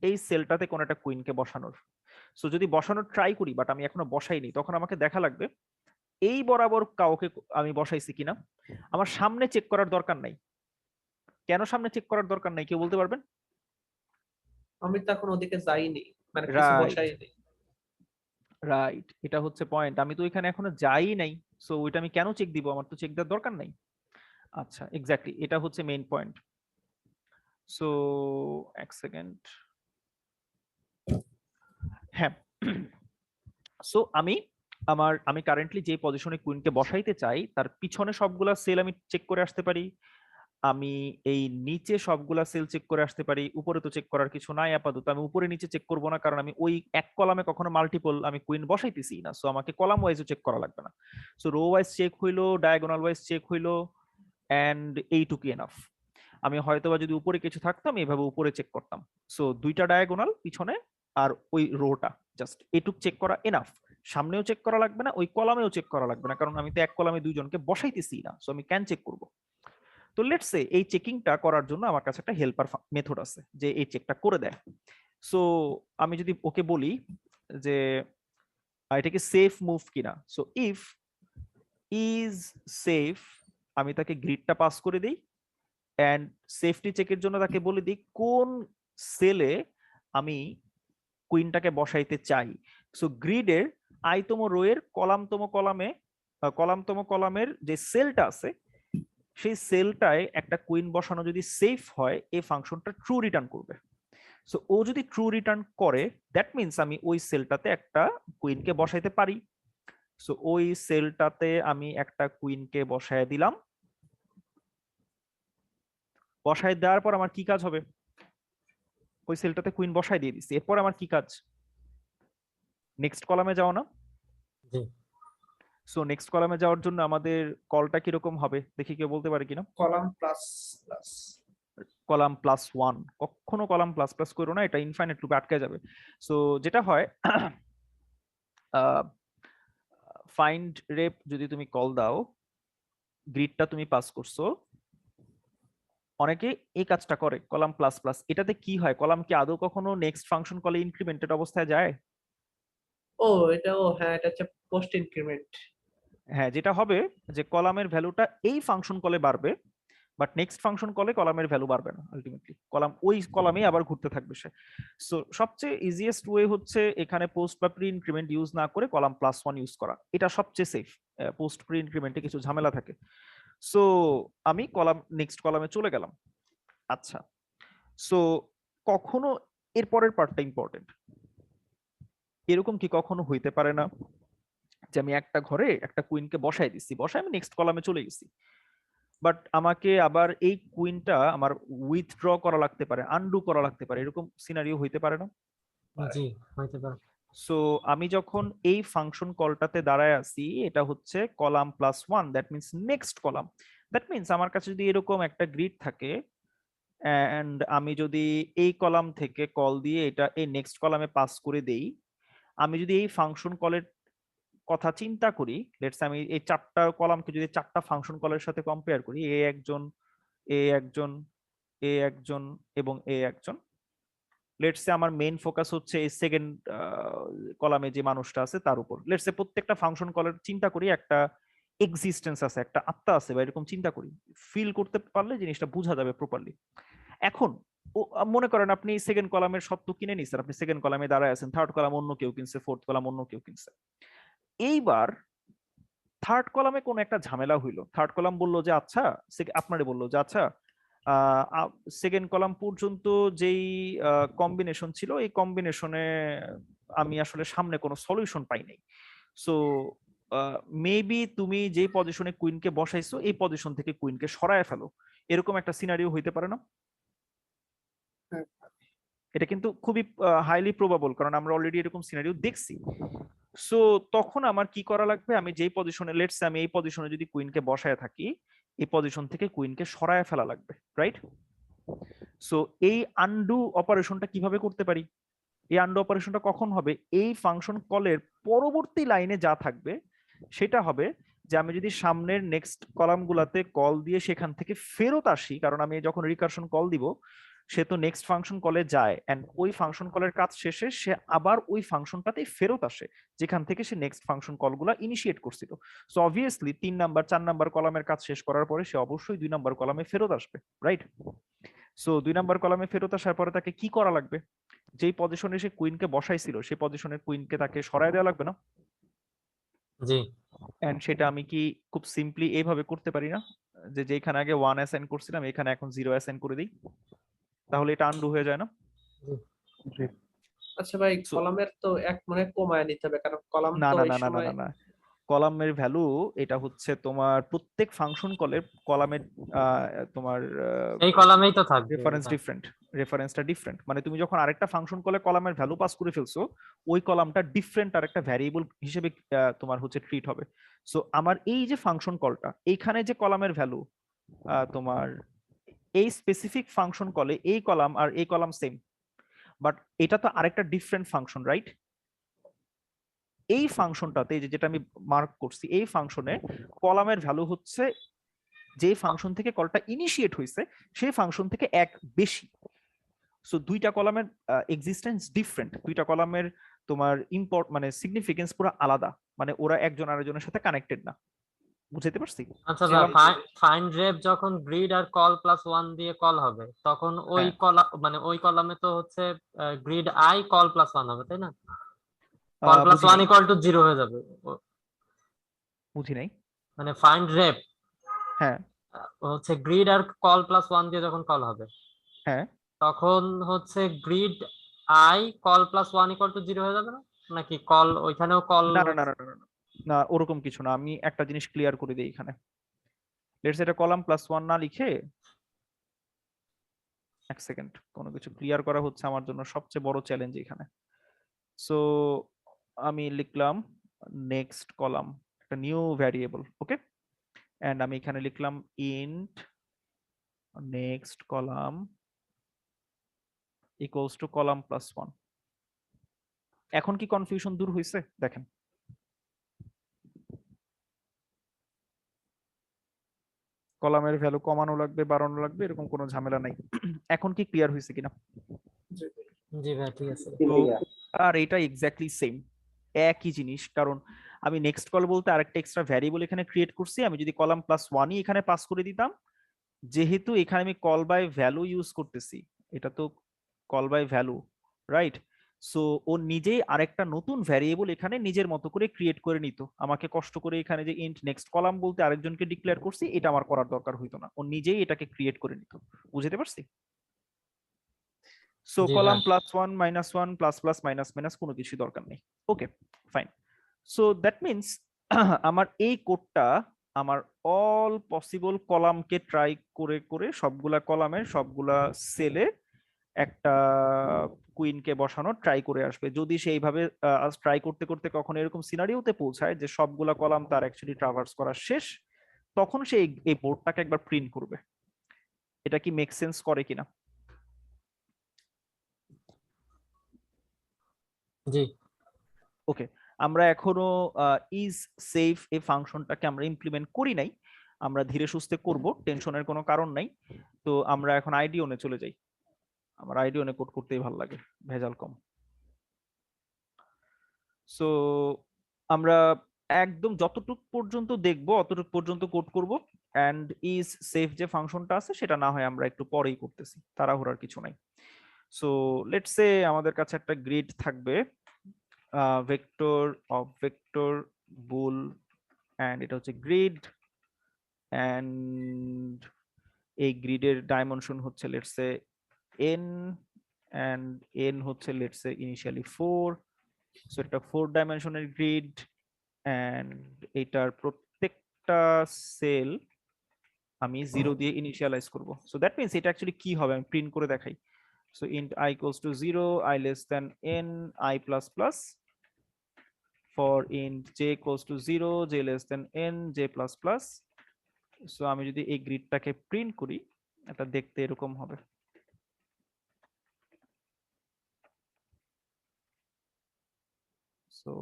এই সেলটাতে কোন একটা কুইনকে বসানোর। সো যদি বসানোর ট্রাই করি বাট আমি এখনো বসাইনি, তখন আমাকে দেখা লাগবে এই বরাবর কাউকে আমি বসাইছি কিনা। আমার সামনে চেক করার দরকার নাই। কেন সামনে চেক করার দরকার নাই কেউ বলতে পারবেন? আমি তো এখন ওদিকে যাইনি, মানে কিছু রাইট বসাইনি। রাইট, এটা হচ্ছে পয়েন্ট। আমি তো এখানে এখনো যাই নাই, সো ওইটা আমি কেন চেক দিব? আমার তো চেক দেওয়ার দরকার নাই। আচ্ছা এক্স্যাক্টলি, এটা হচ্ছে মেইন পয়েন্ট। সো এক সেকেন্ড, হ্যাঁ। সো আমি কারেন্টলি যে পজিশনে কুইনকে বসাইতে চাই তার পিছনে সবগুলা সেল আমি চেক করে আসতে পারি, আমি এই নিচে সবগুলা সেল চেক করে আসতে পারি, উপরে তো চেক করার কিছু নাই আপাতত। আমি উপরে নিচে চেক করব না, কারণ আমি ওই এক কলামে কখনো মাল্টিপল আমি কুইন বসাইতেছি না। সো আমাকে কলাম ওয়াইজও চেক করা লাগবে না। সো রো ওয়াইজ চেক হইলো, ডায়াগোনাল ওয়াইজ চেক হইলো, এন্ড এইটুকু এনাফ। আমি হয়তোবা যদি উপরে কিছু থাকতাম এভাবে উপরে চেক করতাম। সো দুইটা ডায়াগোনাল পিছনে আর ওই রোটা, জাস্ট এটুক চেক করা এনাফ। সামনেও চেক করা লাগবে না, ওই কলামেও চেক করা লাগবে না, কারণ আমি তো এক কলামে দুইজনকে বসাইতেছি না। সো আমি ক্যান চেক করব। তো লেটস সে এই চেকিংটা করার জন্য আমার কাছে একটা হেল্পার মেথড আছে যে এই চেকটা করে দেয়। সো আমি যদি ওকে বলি যে এটা কি সেফ মুভ কিনা, সো ইফ ইজ সেফ, আমি তাকে গ্রিডটা পাস করে দিই এন্ড সেফটি চেকের জন্য তাকে বলে দিই কোন সেলে আমি কুইনটাকে বসাইতে চাই। সো গ্রিডের আইতম রো এর কলামতম কলামের যে সেলটা আছে সেই সেলটায় একটা কুইন বসানো যদি সেফ হয়, এই ফাংশনটা ট্রু রিটার্ন করবে। সো ও যদি ট্রু রিটার্ন করে, দ্যাট মিনস আমি ওই সেলটাতে একটা কুইনকে বসাইতে পারি। সো ওই সেলটাতে আমি একটা কুইনকে বসায় দিলাম। বসায় দেওয়ার পর আমার কি কাজ হবে? ওই সেলটাতে কুইন বসায় দিয়ে দিচ্ছি, এরপর আমার কি কাজ? নেক্সট কলামে যাও না? জি। সো নেক্সট কলামে যাওয়ার জন্য আমাদের কলটা কিরকম হবে দেখি, কেউ বলতে পারে কিনা? কলাম প্লাস প্লাস কলাম +1, কখনো কলাম প্লাস প্লাস করো না, এটা ইনফাইনাইট লুপে আটকে যাবে। সো যেটা হয়, ফাইন্ড রেপ যদি তুমি কল দাও, গ্রিডটা তুমি পাস করছো, অনেকে এই কাজটা করে কলাম প্লাস প্লাস। এটাতে কি হয়, কলাম কি আদৌ কখনো নেক্সট ফাংশন কলে ইনক্রিমেন্টেড অবস্থায় যায়? ও এটাও হ্যাঁ, এটা হচ্ছে পোস্ট ইনক্রিমেন্ট। হ্যাঁ, যেটা হবে যে কলামের ভ্যালুটা এই ফাংশন কলে বাড়বে, বাট নেক্সট ফাংশন কলে কলামের ভ্যালু বাড়বে না। আলটিমেটলি কলাম ওই কলামেই আবার ঘুরতে থাকবে সে। সো সবচেয়ে ইজিয়েস্ট ওয়ে হচ্ছে এখানে পোস্ট বা প্রি ইনক্রিমেন্ট ইউজ না করে কলাম +1 ইউজ করা, এটা সবচেয়ে সেফ। পোস্ট প্রি ইনক্রিমেন্টে কিছু ঝামেলা থাকে। সো আমি নেক্সট কলামে চলে গেলাম। আচ্ছা, সো কখনো এর পরের পার্টটা ইম্পর্টেন্ট। এরকম কি কখনো হইতে পারে না যে আমি একটা ঘরে একটা কুইনকে বসাই দিচ্ছি, বসায় আমি নেক্সট কলামে চলে গেছি, বাট আমাকে আবার এই কুইনটা আমার উইথড্র করা লাগতে পারে, আনডু করা লাগতে পারে, এরকম সিনারিও হইতে পারে না? জি হইতে পারে। সো আমি যখন এই ফাংশন কলটাতে দাঁড়ায় আছি, এটা হচ্ছে column +1, that means next column. That means আমার কাছে যদি এরকম একটা গ্রিড থাকে এন্ড আমি যদি এই কলাম থেকে কল দিয়ে এটা এই নেক্সট কলামে পাস করে দেই, আমি যদি এই ফাংশন কলের কথা চিন্তা করি, লেটস আমি এই চারটা কলামকে যদি চারটা ফাংশন কলের সাথে কম্পেয়ার করি, এ একজন, এ একজন, এ একজন এবং এ একজন, লেটস সে আমার মেইন ফোকাস হচ্ছে এই সেকেন্ড কলামে যে মানুষটা আছে তার উপর। লেটস সে প্রত্যেকটা ফাংশন কলের চিন্তা করি একটা এক্সিস্টেন্স আছে, একটা আত্মা আছে, বা এরকম চিন্তা করি, ফিল করতে পারলে জিনিসটা বোঝা যাবে প্রপারলি। এখন মনে করেন আপনি সেকেন্ড কলামের সত্য কিনে নিছেন, আপনি সেকেন্ড কলামে দাঁড়ায় আছেন, থার্ড কলাম অন্য কেউ কিনছে, ফোর্থ কলাম অন্য কেউ কিনছে। এইবার থার্ড কলামে কোন একটা ঝামেলা হইলো, থার্ড কলাম বললো যে আচ্ছা, আপনারে বললো যে আচ্ছা, সেকেন্ড কলাম পর্যন্ত যেই কম্বিনেশন ছিল এই কম্বিনেশনে আমি আসলে সামনে কোনো সলিউশন পাই নাই। সো মেবি তুমি যেই পজিশনে কুইনকে বসাইছো এই পজিশন থেকে কুইনকে সরায় ফেলো, এরকম একটা সিনারিও হইতে পারে না? এটা কিন্তু খুবই হাইলি প্রবাবল, কারণ আমরা অলরেডি এরকম সিনারিও দেখছি। সো তখন আমার কি করা লাগবে, আমি যেই পজিশনে, লেটস আমি এই পজিশনে যদি কুইনকে বসায় থাকি, এই পজিশন থেকে কুইনকে সরায় ফেলা লাগবে, রাইট? সো এই আনডু অপারেশনটা কিভাবে করতে পারি? এই আন্ডু অপারেশনটা কখন হবে? এই ফাংশন কলের পরবর্তী লাইনে যা থাকবে সেটা হবে যে আমি যদি সামনের নেক্সট কলামগুলাতে কল দিয়ে সেখান থেকে ফেরত আসি, কারণ আমি যখন রিকারশন কল দিব সে তো নেক্সট ফাংশন কলে যায়, এন্ড ওই ফাংশন কলের কাজ শেষে সে আবার ওই ফাংশনটাতেই ফেরত আসে যেখান থেকে সে নেক্সট ফাংশন কলগুলা ইনিশিয়েট করছিল। সো অবভিয়াসলি 3 নাম্বার 4 নাম্বার কলামের কাজ শেষ করার পরে সে অবশ্যই 2 নাম্বার কলামে ফেরত আসবে, রাইট? সো 2 নাম্বার কলামে ফেরত আসার পরে তাকে কি করা লাগবে? যেই পজিশনে সে কুইনকে বসাইছিল সেই পজিশনের কুইনকে তাকে সরায় দেওয়া লাগবে না? জি এন্ড সেটা আমি কি খুব সিম্পলি এইভাবে করতে পারি না, যে যেখানে আগে 1 অ্যাসাইন করছিলাম এখানে এখন 0 অ্যাসাইন করে দিই, তাহলে এটা আনডু হয়ে যায় না? জি আচ্ছা ভাই, So- কলামের তো এক মনে হয় কমায় নিতে হবে, কারণ কলাম না তো না ওই না না না সময় না না, কলামের ভ্যালু এটা হচ্ছে তোমার প্রত্যেক ফাংশন কলের কলামের তোমার এই কলামেই তো থাকবে রেফারেন্স এটা। ডিফারেন্ট, রেফারেন্সটা ডিফারেন্ট, মানে তুমি যখন আরেকটা ফাংশন কলে কলামের ভ্যালু পাস করে ফেলছো ওই কলামটা ডিফারেন্ট আরেকটা ভ্যারিয়েবল হিসেবে তোমার হচ্ছে ট্রিট হবে। সো আমার এই যে ফাংশন কলটা এইখানে যে কলামের ভ্যালু তোমার এই স্পেসিফিক ফাংশন কলে এই কলাম আর এই কলাম সেম, বাট এটা তো আরেকটা ডিফারেন্ট ফাংশন, রাইট? এই ফাংশনটাতে যেটা আমি মার্ক করছি এই ফাংশনে কলামের ভ্যালু হচ্ছে যে ফাংশন থেকে কলটা ইনিশিয়েট হয়েছে সেই ফাংশন থেকে এক বেশি। সো দুইটা কলামের এক্সিস্টেন্স ডিফারেন্ট, দুইটা কলামের তোমার ইম্পর্ট মানে সিগনিফিকেন্স পুরো আলাদা, মানে ওরা একজন আরেকজনের সাথে কানেক্টেড না। বুঝতে পারছি? আচ্ছা কলাম ফাইন্ড রেপ যখন গ্রিড আর কল প্লাস 1 দিয়ে কল হবে তখন ওই হ্যাঁ কলাম মানে ওই কলামে তো হচ্ছে গ্রিড আই কল প্লাস 1 হবে তাই না? কল প্লাস বুঝি 1 নাই, ইকুয়াল টু 0 হয়ে যাবে বুঝি নাই। মানে ফাইন্ড রেপ হ্যাঁ হচ্ছে গ্রিড আর কল প্লাস 1 দিয়ে যখন কল হবে হ্যাঁ তখন হচ্ছে grid eye call plus 1 equal to 0 হয়ে যাবে না? নাকি কল ওইখানেও কল? না না না না না না, না ওরকম কিছু না, আমি একটা জিনিস ক্লিয়ার করে দিই এখানে। লেটস এটা কলাম প্লাস 1 না লিখে, এক সেকেন্ড, কোনো কিছু ক্লিয়ার করা হচ্ছে আমার জন্য সবচেয়ে বড় চ্যালেঞ্জ এখানে। সো আমি লিখলাম নেক্সট কলাম, একটা নিউ ভ্যারিয়েবল, ওকে, এন্ড আমি এখানে লিখলাম int next column equals to column plus 1। এখন কি কনফিউশন দূর হয়েছে? দেখেন কলামের ভ্যালু কমানো লাগবে বাড়ানো লাগবে এরকম কোনো ঝামেলা নাই। এখন কি ক্লিয়ার হয়েছে কিনা? জি ভাই ঠিক আছে। তো আর এটা এক্স্যাক্টলি সেম একই জিনিস, কারণ আমি নেক্সট কল বলতে আরেকটা এক্সট্রা ভ্যারিয়েবল এখানে ক্রিয়েট করছি। আমি যদি কলাম প্লাস 1ই এখানে পাস করে দিতাম, যেহেতু এখানে আমি কল বাই ভ্যালু ইউজ করতেছি, এটা তো call by value, right? So ও নিজেই আরেকটা নতুন ভ্যারিয়েবল এখানে নিজের মতো করে ক্রিয়েট করে নিত, আমাকে কষ্ট করে এখানে যে ইন্ট নেক্সট কলাম বলতে আরেকজনকে ডিক্লেয়ার করছি এটা আমার করার দরকার হইতো না, ও নিজেই এটাকে ক্রিয়েট করে নিত। বুঝতে পারছি? সো জি কলাম ভাই plus 1 minus 1 plus plus minus minus কোনো কিছু দরকার নেই। Okay fine. So that means আমার এই কোডটা আমার অল পসিবল কলামকে ট্রাই করে করে সবগুলা কলামের সবগুলা সেলে একটা কুইনকে বসানো ট্রাই করে আসবে। যদি সেইভাবে ট্রাই করতে করতে কখনো এরকম সিনারিওতে পৌঁছায় যে সবগুলা কলাম তার অ্যাকচুয়ালি ট্রাভার্স করা শেষ, তখন সে এই বোর্ডটাকে একবার প্রিন্ট করবে। এটা কি মেক সেন্স করে কিনা? জি ওকে, আমরা এখনো ইজ সেফ এই ফাংশনটাকে আমরা ইমপ্লিমেন্ট করি নাই, আমরা ধীরে সুস্থে করব, টেনশনের কোনো কারণ নাই। তো আমরা এখন আইডিওনে চলে যাই, আমার আইডিওনে কোড করতেই ভালো লাগে, ভেজাল কম। সো আমরা একদম যতটুক পর্যন্ত দেখবো অতটুক পর্যন্ত কোড করব, এন্ড ইজ সেফ যে ফাংশনটা আছে সেটা না হয় আমরা একটু পরেই করতেছি, তাড়াহুড়ার কিছু নাই। সো লেটস সে আমাদের কাছে একটা গ্রিড থাকবে, vector of vector bool, and এটা হচ্ছে গ্রিড, এন্ড এই গ্রিডের ডাইমেনশন হচ্ছে let's say n, and n হচ্ছে লেটস সে ইনিশিয়ালি 4। সো এটা 4 ডাইমেনশনের গ্রিড, এন্ড এটার প্রত্যেকটা সেল আমি 0 দিয়ে ইনিশিয়ালাইজ করব। সো দ্যাট মিন্স এটা অ্যাকচুয়ালি কি হবে আমি প্রিন্ট করে দেখাই। So int I equals to 0, I less than n, I plus plus, for int j equals to 0, j less than n, j plus plus। So আমি যদি এই গ্রিডটাকে প্রিন্ট করি এটা দেখতে এরকম হবে। সো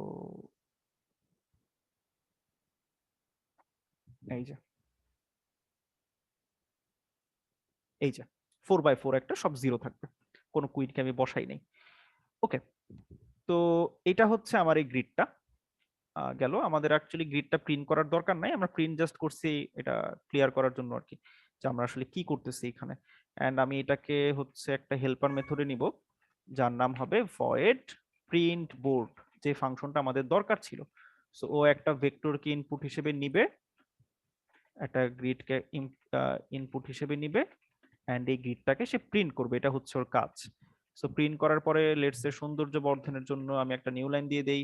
এই যে 4x4 একটা, সব 0 থাকবে, কোনো কুইনকে আমি বসাই নাই। ওকে, তো এটা হচ্ছে আমার এই গ্রিডটা গেল। আমাদের অ্যাকচুয়ালি গ্রিডটা প্রিন্ট করার দরকার নাই, আমরা প্রিন্ট জাস্ট করছি এটা ক্লিয়ার করার জন্য আর কি, যে আমরা আসলে কি করতেছি এখানে। এন্ড আমি এটাকে হচ্ছে একটা হেল্পার মেথডে নিব, যার নাম হবে ভয়েড প্রিন্ট বোর্ড, যে ফাংশনটা আমাদের দরকার ছিল। সো ও একটা ভেক্টরকে ইনপুট হিসেবে নিবে, একটা গ্রিডকে ইনপুট হিসেবে নিবে, এন্ড এই গ্রিডটাকে সে প্রিন্ট করবে, এটা হচ্ছে ওর কাজ। সো প্রিন্ট করার পরে লেটস এ সৌন্দর্য বর্ধনের জন্য আমি একটা নিউ লাইন দিয়ে দেই,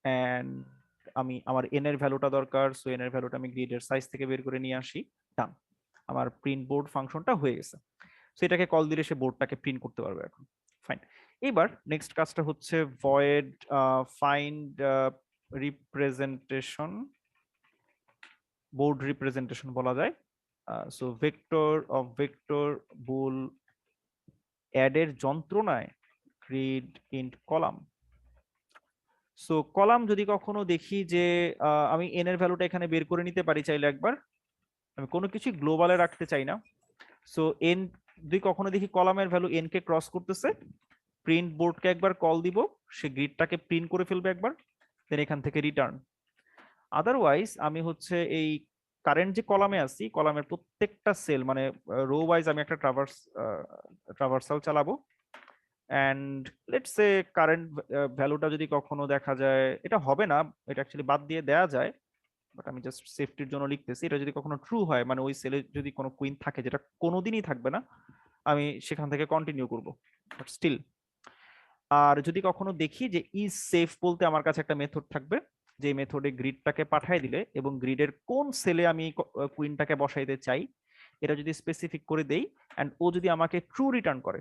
এন্ড আমি আমার এন এর ভ্যালুটা দরকার, সো এন এর ভ্যালুটা আমি গ্রিডের সাইজ থেকে বের করে নিয়ে আসি। ডান, আমার প্রিন্ট বোর্ড ফাংশনটা হয়ে গেছে। সো এটাকে কল দিলে সে বোর্ডটাকে প্রিন্ট করতে পারবে এখন। ফাইন, এবার নেক্সট কাজটা হচ্ছে void find representation, board representation বলা যায়। So vector of vector bool add এর যন্ত্রণায় grid int column. So column যদি কখনো দেখি যে আমি এন এর ভ্যালুটা এখানে বের করে নিতে পারি চাইলে একবার, আমি কোনো কিছু গ্লোবালে রাখতে চাই না। সো এন যদি কখনো দেখি কলামের ভ্যালু এন কে ক্রস করতেছে, প্রিন্ট বোর্ডকে একবার কল দিব, সে গ্রিডটাকে প্রিন্ট করে ফেলবে একবার, দেন এখান থেকে রিটার্ন। আদারওয়াইজ আমি হচ্ছে এই কারেন্ট যে কলামে আছি, কলামের প্রত্যেকটা সেল মানে রো ওয়াইজ আমি একটা ট্রাভার্সাল চালাবো, এন্ড লেটস সে কারেন্ট ভ্যালুটা যদি কখনো দেখা যায়, এটা হবে না, এটা অ্যাকচুয়ালি বাদ দিয়ে দেয়া যায়, বাট আমি জাস্ট সেফটির জন্য লিখতেছি, এটা যদি কখনো ট্রু হয়, মানে ওই সেলে যদি কোনো কুইন থাকে, যেটা কোনোদিনই থাকবে না, আমি সেখান থেকে কন্টিনিউ করব, বাট স্টিল। আর যদি কখনো দেখি যে ইজ সেফ বলতে আমার কাছে একটা মেথড থাকবে, যে মেথডে গ্রিডটাকে পাঠিয়ে দিলে এবং গ্রিডের কোন সেলে আমি কুইনটাকে বসাইতে চাই এটা যদি স্পেসিফিক করে দেই, এন্ড ও যদি আমাকে ট্রু রিটার্ন করে,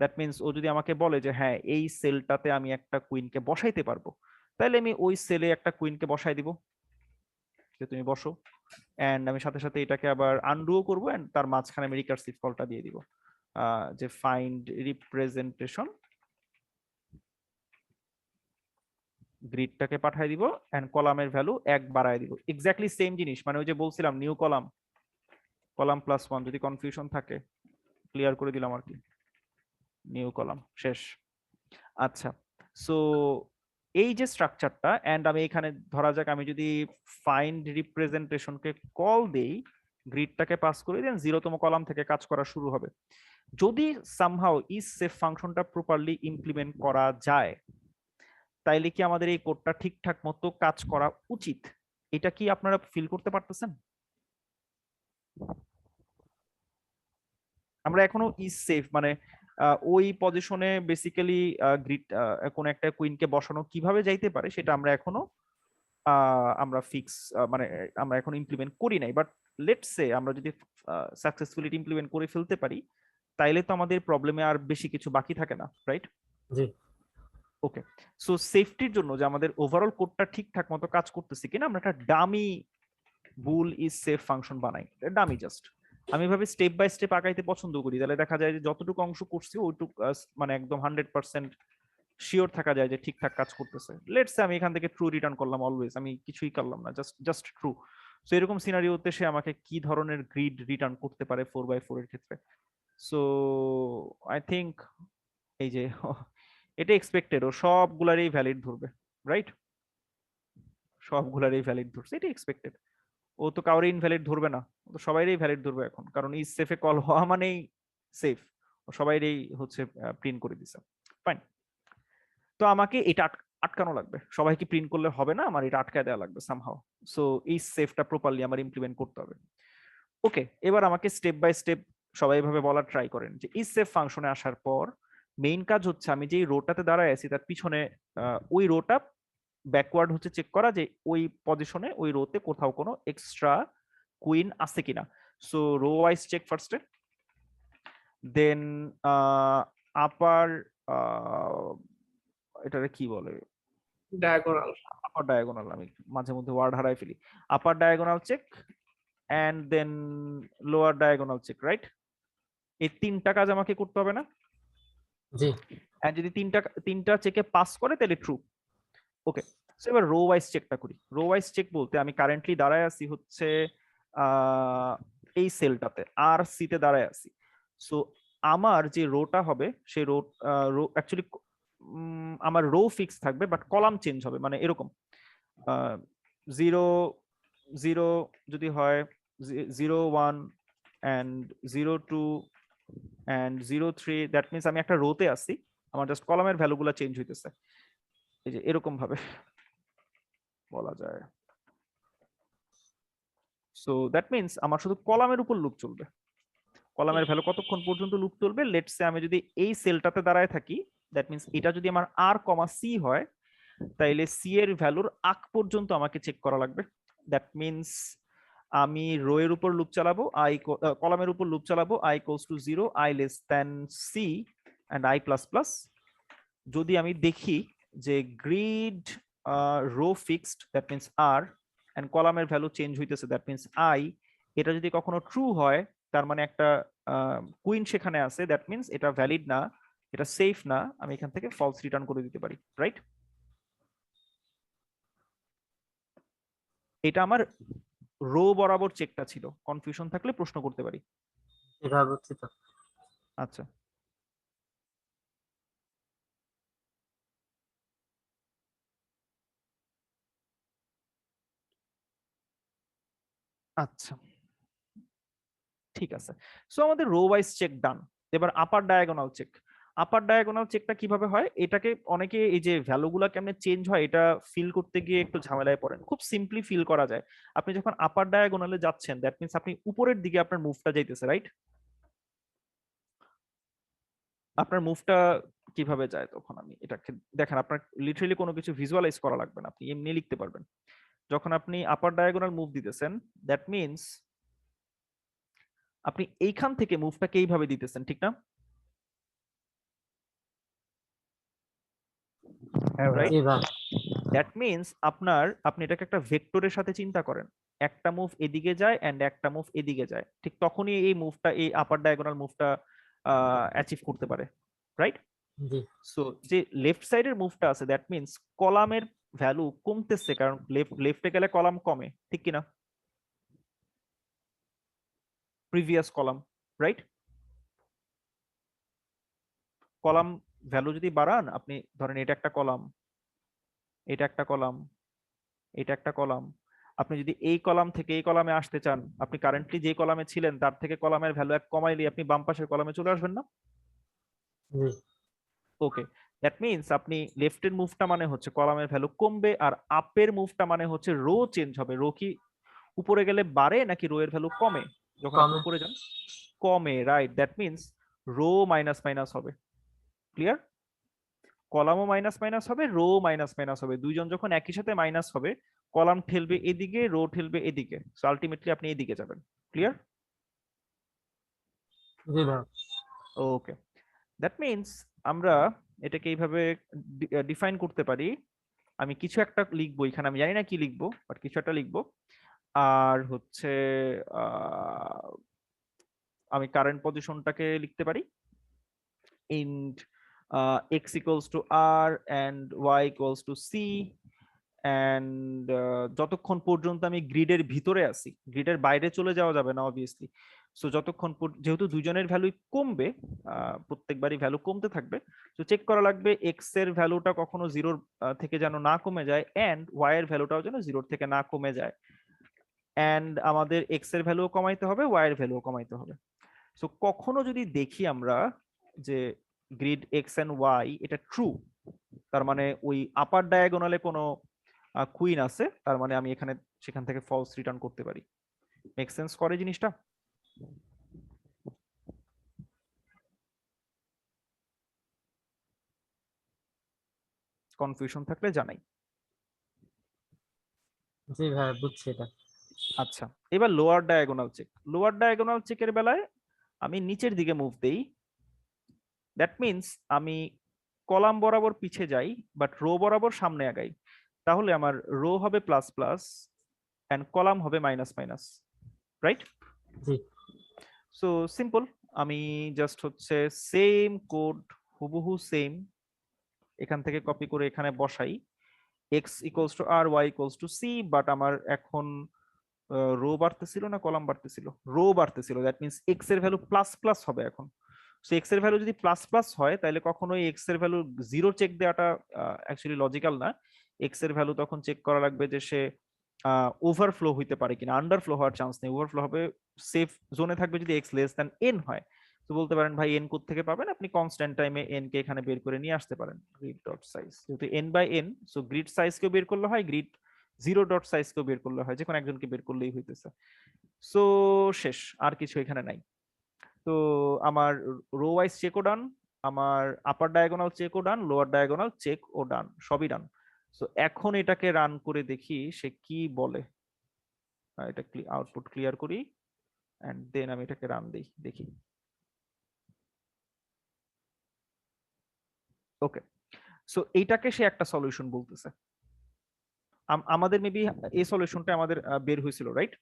দ্যাট মিনস ও যদি আমাকে বলে যে হ্যাঁ এই সেলটাতে আমি একটা কুইনকে বসাইতে পারবো, তাহলে আমি ওই সেলে একটা কুইনকে বসাই দিব, যে তুমি বসো, এন্ড আমি সাথে সাথে এটাকে আবার আনডুও করবো, এন্ড তার মাঝখানে আমি রিকার্সিভ কলটা দিয়ে দিব, যে ফাইন্ড রিপ্রেজেন্টেশন, গ্রিডটাকে পাঠিয়ে দিব, এন্ড কলামের ভ্যালু 1 বাড়ায় দিব, এক্স্যাক্টলি সেম জিনিস, মানে ওই যে বলছিলাম নিউ কলাম, কলাম +1, যদি কনফিউশন থাকে ক্লিয়ার করে দিলাম আর কি, নিউ কলাম শেষ। আচ্ছা, সো এই যে স্ট্রাকচারটা, এন্ড আমি এখানে ধরা যাক আমি যদি ফাইন্ড রিপ্রেজেন্টেশনকে কল দেই, গ্রিডটাকে পাস করে দেন, 0তম কলাম থেকে কাজ করা শুরু হবে। যদি সামহাউ ইজ সেফ ফাংশনটা প্রপারলি ইমপ্লিমেন্ট করা যায়, তাইলে কি আমাদের এই কোডটা ঠিকঠাক মতো কাজ করা উচিত? এটা কি আপনারা ফিল করতে পারতেছেন? আমরা এখনো ইজ সেফ মানে ওই পজিশনে বেসিক্যালি গ্রিড কোন একটা কুইনকে বসানো কিভাবে যাইতে পারে সেটা আমরা এখনো আমরা ফিক্স মানে আমরা এখন ইমপ্লিমেন্ট করি নাই, বাট লেটস সে আমরা যদি সাকসেসফুলি ইমপ্লিমেন্ট করে ফেলতে পারি, তাইলে তো আমাদের প্রবলেমে আর বেশি কিছু বাকি থাকে না, রাইট? জি। ওকে, সো সেফটির জন্য যে আমাদের ওভারঅল কোডটা ঠিকঠাক মতো কাজ করতেছে কিনা, আমরা একটা dummy bull is safe function বানাই, ডামি জাস্ট। আমি ভাবে স্টেপ বাই স্টেপ আগাইতে পছন্দ করি, তাহলে দেখা যায় যে যতটুকু অংশ করছি ওইটুকু মানে একদম 100% শিওর থাকা যায় যে ঠিকঠাক কাজ করতেছে। লেটস সে আমি এখান থেকে ট্রু রিটার্ন করলাম, অলওয়েজ আমি কিছুই করলাম না, জাস্ট ট্রু। সো এরকম সিনারিওতে সে আমাকে কি ধরনের গ্রিড রিটার্ন করতে পারে 4x4 এর ক্ষেত্রে? সো আই থিংক এই যে এটা এক্সপেক্টেড, ও সবগুলারই ভ্যালিড ধরবে, রাইট? সবগুলারই ভ্যালিড ধরছে, এটা এক্সপেক্টেড। ও তো কাউরে ইনভ্যালিড ধরবে না, ও তো সবাইরই ভ্যালিড ধরবে এখন, কারণ ইজ সেফে কল হওয়া মানেই সেফ, ও সবাইরই হচ্ছে প্রিন্ট করে দিছে। ফাইন, তো আমাকে এটা আটকানো লাগবে, সবাইকে প্রিন্ট করলে হবে না, আমার এটা আটকায় দেওয়া লাগবে সামহাউ। সো এই সেফটা প্রপারলি আমার ইমপ্লিমেন্ট করতে হবে। ওকে, এবার আমাকে স্টেপ বাই স্টেপ সবাই ভাবে বলার ট্রাই করেন যে ইজ সেফ ফাংশনে আসার পর মেইন কাজ হচ্ছে আমি যে রোটাতে দাঁড়ায় আছি তার পিছনে ওই রোটা ব্যাকওয়ার্ড হচ্ছে চেক করা যে ওই পজিশনে ওই রোতে কোথাও কোনো এক্সট্রা কুইন আছে কিনা। সো রো ওয়াইজ চেক ফার্স্টে, দেন আপার এটারে কি বলে, ডায়াগোনাল, আপার ডায়াগোনাল, আমি মাঝে মধ্যে ওয়ার্ড হারাই ফেলি, upper diagonal check and then lower diagonal check, right? এই 3টা কাজ আমাকে করতে হবে না? জি। এন্ড যদি তিনটা চেকে পাস করে তাহলে ট্রু, ওকে, সো এবার রো ওয়াইজ চেকটা করি। রো ওয়াইজ চেক বলতে আমি কারেন্টলি দাঁড়ায় আছি হচ্ছে এই সেলটাতে আর সি তে দাঁড়ায় আছি। সো আমার যে রোটা হবে সেই রো অ্যাকচুয়ালি আমার রো ফিক্স থাকবে বাট কলাম চেঞ্জ হবে, মানে এরকম 0 0 যদি হয় 0 1 and 0 2 and 0 3, দ্যাট মিনস আমি একটা রোতে আছি, আমার জাস্ট কলামের ভ্যালুগুলো চেঞ্জ হইতেছে, এই যে এরকম ভাবে বলা যায়। সো দ্যাট মিনস আমার শুধু কলামের উপর লুপ চলবে। কলামের ভ্যালু কতক্ষণ পর্যন্ত লুপ চলবে? লেটস সে আমি যদি এই সেলটাতে দাঁড়ায় থাকি, দ্যাট মিনস এটা যদি আমার আর কমা সি হয়, তাইলে সি এর ভ্যালুর আগ পর্যন্ত আমাকে চেক করা লাগবে। দ্যাট মিনস আমি রো এর উপর লুপ চালাবো, কলামের উপর লুপ চালাবো i equals to 0, i less than C and i plus plus. যদি আমি দেখি যে grid row fixed, that means R, and কলামের ভ্যালু চেঞ্জ হইতেছে, দ্যাট মিনস আই, এটা যদি কখনো ট্রু হয় তার মানে একটা কুইন সেখানে আছে, দ্যাট মিনস এটা ভ্যালিড না, এটা সেফ না, আমি এখান থেকে ফলস রিটার্ন করে দিতে পারি, রাইট? এটা আমার রো বরাবর চেকটা ছিল, কনফিউশন থাকলে প্রশ্ন করতে পারি। এভাবে বুঝছি তো। আচ্ছা, আচ্ছা ঠিক আছে। সো আমাদের রো ওয়াইজ চেক ডান। এবার আপার ডায়াগোনাল চেক। আপার ডায়াগোনাল চেকটা কিভাবে হয়? এটাকে অনেকে এই যে ভ্যালুগুলো কেমনে চেঞ্জ হয় এটা ফিল করতে গিয়ে একটু ঝামেলায় পড়েন। খুব সিম্পলি ফিল করা যায়। আপনি যখন আপার ডায়াগোনালে যাচ্ছেন, দ্যাট মিনস আপনি উপরের দিকে আপনার মুভটা যাইতেছে, রাইট? আপনার মুভটা কিভাবে যায় তখন আমি এটাকে দেখেন, আপনার লিটারালি কোনো কিছু ভিজুয়ালাইজ করা লাগবে না, আপনি এমনি লিখতে পারবেন। যখন আপনি আপার ডায়াগোনাল মুভ দিতেছেন, দ্যাট মিনস আপনি এইখান থেকে মুভটাকে এইভাবে দিতেছেন, ঠিক না? হ্যাঁ ভাই। রাইট? জি ভাই। দ্যাট মিনস আপনি এটাকে একটা ভেক্টরের সাথে চিন্তা করেন, একটা মুভ এদিকে যায় এন্ড একটা মুভ এদিকে যায়, ঠিক তখনই এই মুভটা, এই আপার ডায়াগোনাল মুভটা অ্যাচিভ করতে পারে, রাইট? জি সো যে লেফট সাইডের মুভটা আছে, দ্যাট মিনস কলামের ভ্যালু কমতেছে, কারণ লেফটে গেলে কলাম কমে, ঠিক কিনা? Previous column, right? Column value যদি বাড়ান, আপনি ধরেন এটা একটা কলাম, এটা একটা কলাম, এটা একটা কলাম, আপনি যদি এই কলাম থেকে এই কলামে আসতে চান, আপনি কারেন্টলি যে কলামে ছিলেন তার থেকে কলামের ভ্যালু এক কমাইলে আপনি বাম পাশের কলামে চলে আসবেন না? জি ওকে, দ্যাট মিনস আপনি লেফটের মুভটা মানে হচ্ছে কলামের ভ্যালু কমবে, আর আপের মুভটা মানে হচ্ছে রো চেঞ্জ হবে। রো কি উপরে গেলে বাড়ে নাকি রো এর ভ্যালু কমে? যখন আপনি কমে। উপরে যান কমে, right? That means row minus minus হবে, ক্লিয়ার? কলামও মাইনাস মাইনাস হবে, রো মাইনাস মাইনাস হবে, দুইজন যখন একই সাথে মাইনাস হবে, কলাম ঠেলবে এদিকে, রো ঠেলবে এদিকে, সো আলটিমেটলি আপনি এদিকে যাবেন, ক্লিয়ার? জি ভাই। ওকে, দ্যাট মিনস আমরা এটাকে এইভাবে ডিফাইন করতে পারি। আমি কিছু একটা লিখবো এখানে, আমি জানি না কি লিখবো, বাট কিছু একটা লিখবো। আর হচ্ছে আমি কারেন্ট পজিশনটাকে লিখতে পারি int x equals to r and y equals to c, and যতক্ষণ পর্যন্ত আমি গ্রিডের ভিতরে আছি, গ্রিডের বাইরে চলে যাওয়া যাবে না অবভিয়াসলি। সো যতক্ষণ যেহেতু দুজনের ভ্যালুই কমবে, প্রত্যেকবারই ভ্যালু কমতে থাকবে, তো চেক করা লাগবে এক্স এর ভ্যালুটা কখনো 0 থেকে যেন না কমে যায়, এন্ড ওয়াই এর ভ্যালুটাও যেন 0 থেকে না কমে যায়, এন্ড আমাদের এক্স এর ভ্যালুও কমাইতে হবে, ওয়াই এর ভ্যালুও কমাইতে হবে। সো কখনো যদি দেখি আমরা যে গ্রিড এক্স এন্ড ওয়াই এটা ট্রু, তার মানে ওই আপার ডায়াগোনালে কোনো কুইন আছে, তার মানে আমি এখানে সেখান থেকে ফলস রিটার্ন করতে পারি। মেক সেন্স করে জিনিসটা? কনফিউশন থাকলে জানাই। জি ভাই বুঝছি এটা। আচ্ছা, এবার lower diagonal check. Lower diagonal চেকের বেলায় আমি নিচের দিকে মুভ দেই, দ্যাট মিনস আমি কলাম বরাবর পিছে যাই বাট রো বরাবর সামনে আগাই, তাহলে আমার রো হবে প্লাস প্লাস এন্ড কলাম হবে মাইনাস মাইনাস, রাইট? জি সো সিম্পল, আমি জাস্ট হচ্ছে সেম কোড হুবহু সেম এখান থেকে কপি করে এখানে বসাই, x equals to r, y equals to c, but আমার এখন রো বাড়তেছিল না কলাম বাড়তেছিল, রো বাড়তেছিল, দ্যাট মিনস এক্স এর ভ্যালু প্লাস প্লাস হবে এখন। সো এক্স এর ভ্যালু যদি প্লাস প্লাস হয় তাহলে কখনোই এক্স এর ভ্যালু জিরো চেক দেওয়াটা অ্যাকচুয়ালি লজিক্যাল না। এক্স এর ভ্যালু তখন চেক করা লাগবে যে সে ওভারফ্লো হইতে পারে কিনা, আন্ডারফ্লো হওয়ার চান্স নেই, ওভারফ্লো হবে, সেফ জোনে থাকবে যদি এক্স লেস দ্যান এন হয়। তো বলতে পারেন ভাই এন কোথা থেকে পাবেন, আপনি কনস্ট্যান্ট টাইমে এন কে এখানে বের করে নিয়ে আসতে পারেন, গ্রিড ডট সাইজ যেহেতু N by N, so grid size কেও বের করলে হয়, গ্রিড জিরো ডট সাইজ কেও বের করলে হয়, যে কোনো একজনকে বের করলেই হইতেছে। সো শেষ, আর কিছু এখানে নাই। তো আমার রো ওয়াইজ চেকও ডান, আমার আপার ডায়াগোনাল চেকও ডান, লোয়ার ডায়াগোনাল চেক ও ডান, সবই ডান। সো এখন এটাকে রান করে দেখি সে কি বলে। এটা আউটপুট ক্লিয়ার করি এন্ড দেন আমি এটাকে রান দিই, দেখি। ওকে, সো এইটাকে সে একটা সলিউশন বলতেছে। আমাদের মেবি এই সলিউশনটা আমাদের বের হয়েছিল, রাইট?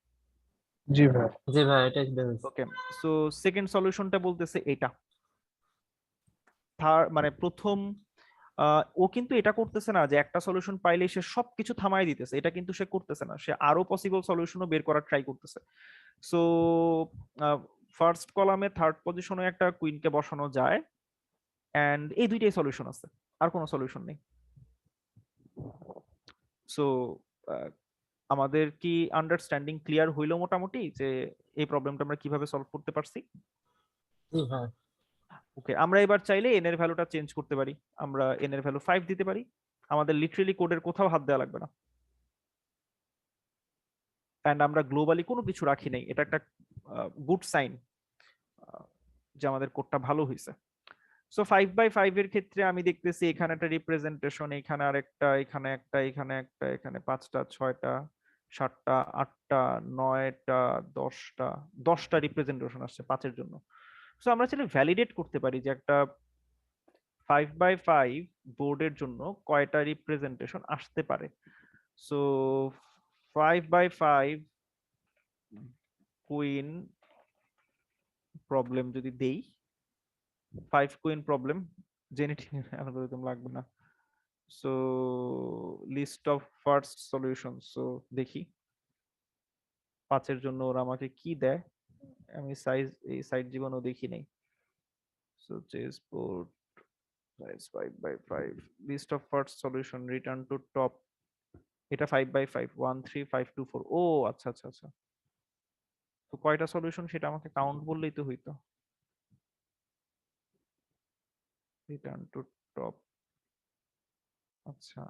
জি ভাই। জি ভাই, এটাই বের হয়েছে। ওকে, সো সেকেন্ড সলিউশনটা বলতেছে এটা। মানে প্রথম ও কিন্তু এটা করতেছে না যে একটা সলিউশন পাইলে সে সবকিছু থামায় দিতেছে, এটা কিন্তু সে করতেছে না, সে আরো পসিবল সলিউশনও বের করার ট্রাই করতেছে। সো ফার্স্ট কলামে থার্ড পজিশনে একটা কুইনকে বসানো যায়, এন্ড এই দুইটাই সলিউশন আছে, আর কোনো সলিউশন নেই। সো আমাদের কি আন্ডারস্ট্যান্ডিং ক্লিয়ার হইলো মোটামুটি যে এই প্রবলেমটা আমরা কিভাবে সলভ করতে পারছি? জি ভাই। ওকে, আমরা এবার চাইলে এন এর ভ্যালুটা চেঞ্জ করতে পারি, আমরা এন এর ভ্যালু 5 দিতে পারি, আমাদের লিটারেলি কোডের কোথাও হাত দেওয়া লাগবে না, এন্ড আমরা গ্লোবালি কোনো কিছু রাখি নাই, এটা একটা গুড সাইন যে আমাদের কোডটা ভালো হয়েছে। সো 5/5 এর ক্ষেত্রে আমি দেখতেছি এখানে একটা রিপ্রেজেন্টেশন, এখানে আরেকটা, এখানে একটা, এখানে একটা, এখানে 5টা 6টা 7টা 8টা 9টা 10টা রিপ্রেজেন্টেশন আসছে 5 এর জন্য। সো আমরা চাইলে ভ্যালিডেট করতে পারি যে একটা 5/5 বোর্ডের জন্য কয়টা রিপ্রেজেন্টেশন আসতে পারে। সো 5/5 কুইন প্রবলেম যদি দেই, 5 কুইন প্রবলেম, জেনেটিক অ্যালগরিদম লাগবে না। So list of first solution, so দেখি 5 এর জন্য ওরা আমাকে কি দেয়, আমি সাইজ এই সাইড জীবনও দেখি নাই। So chess board size 5/5, list of first solution, return to top, এটা 5/5 1 3 5 2 4। ও আচ্ছা আচ্ছা আচ্ছা, তো কয়টা সলিউশন সেটা আমাকে কাউন্ট বললেই তো হইতো। রিটার্ন টু টপ, আচ্ছা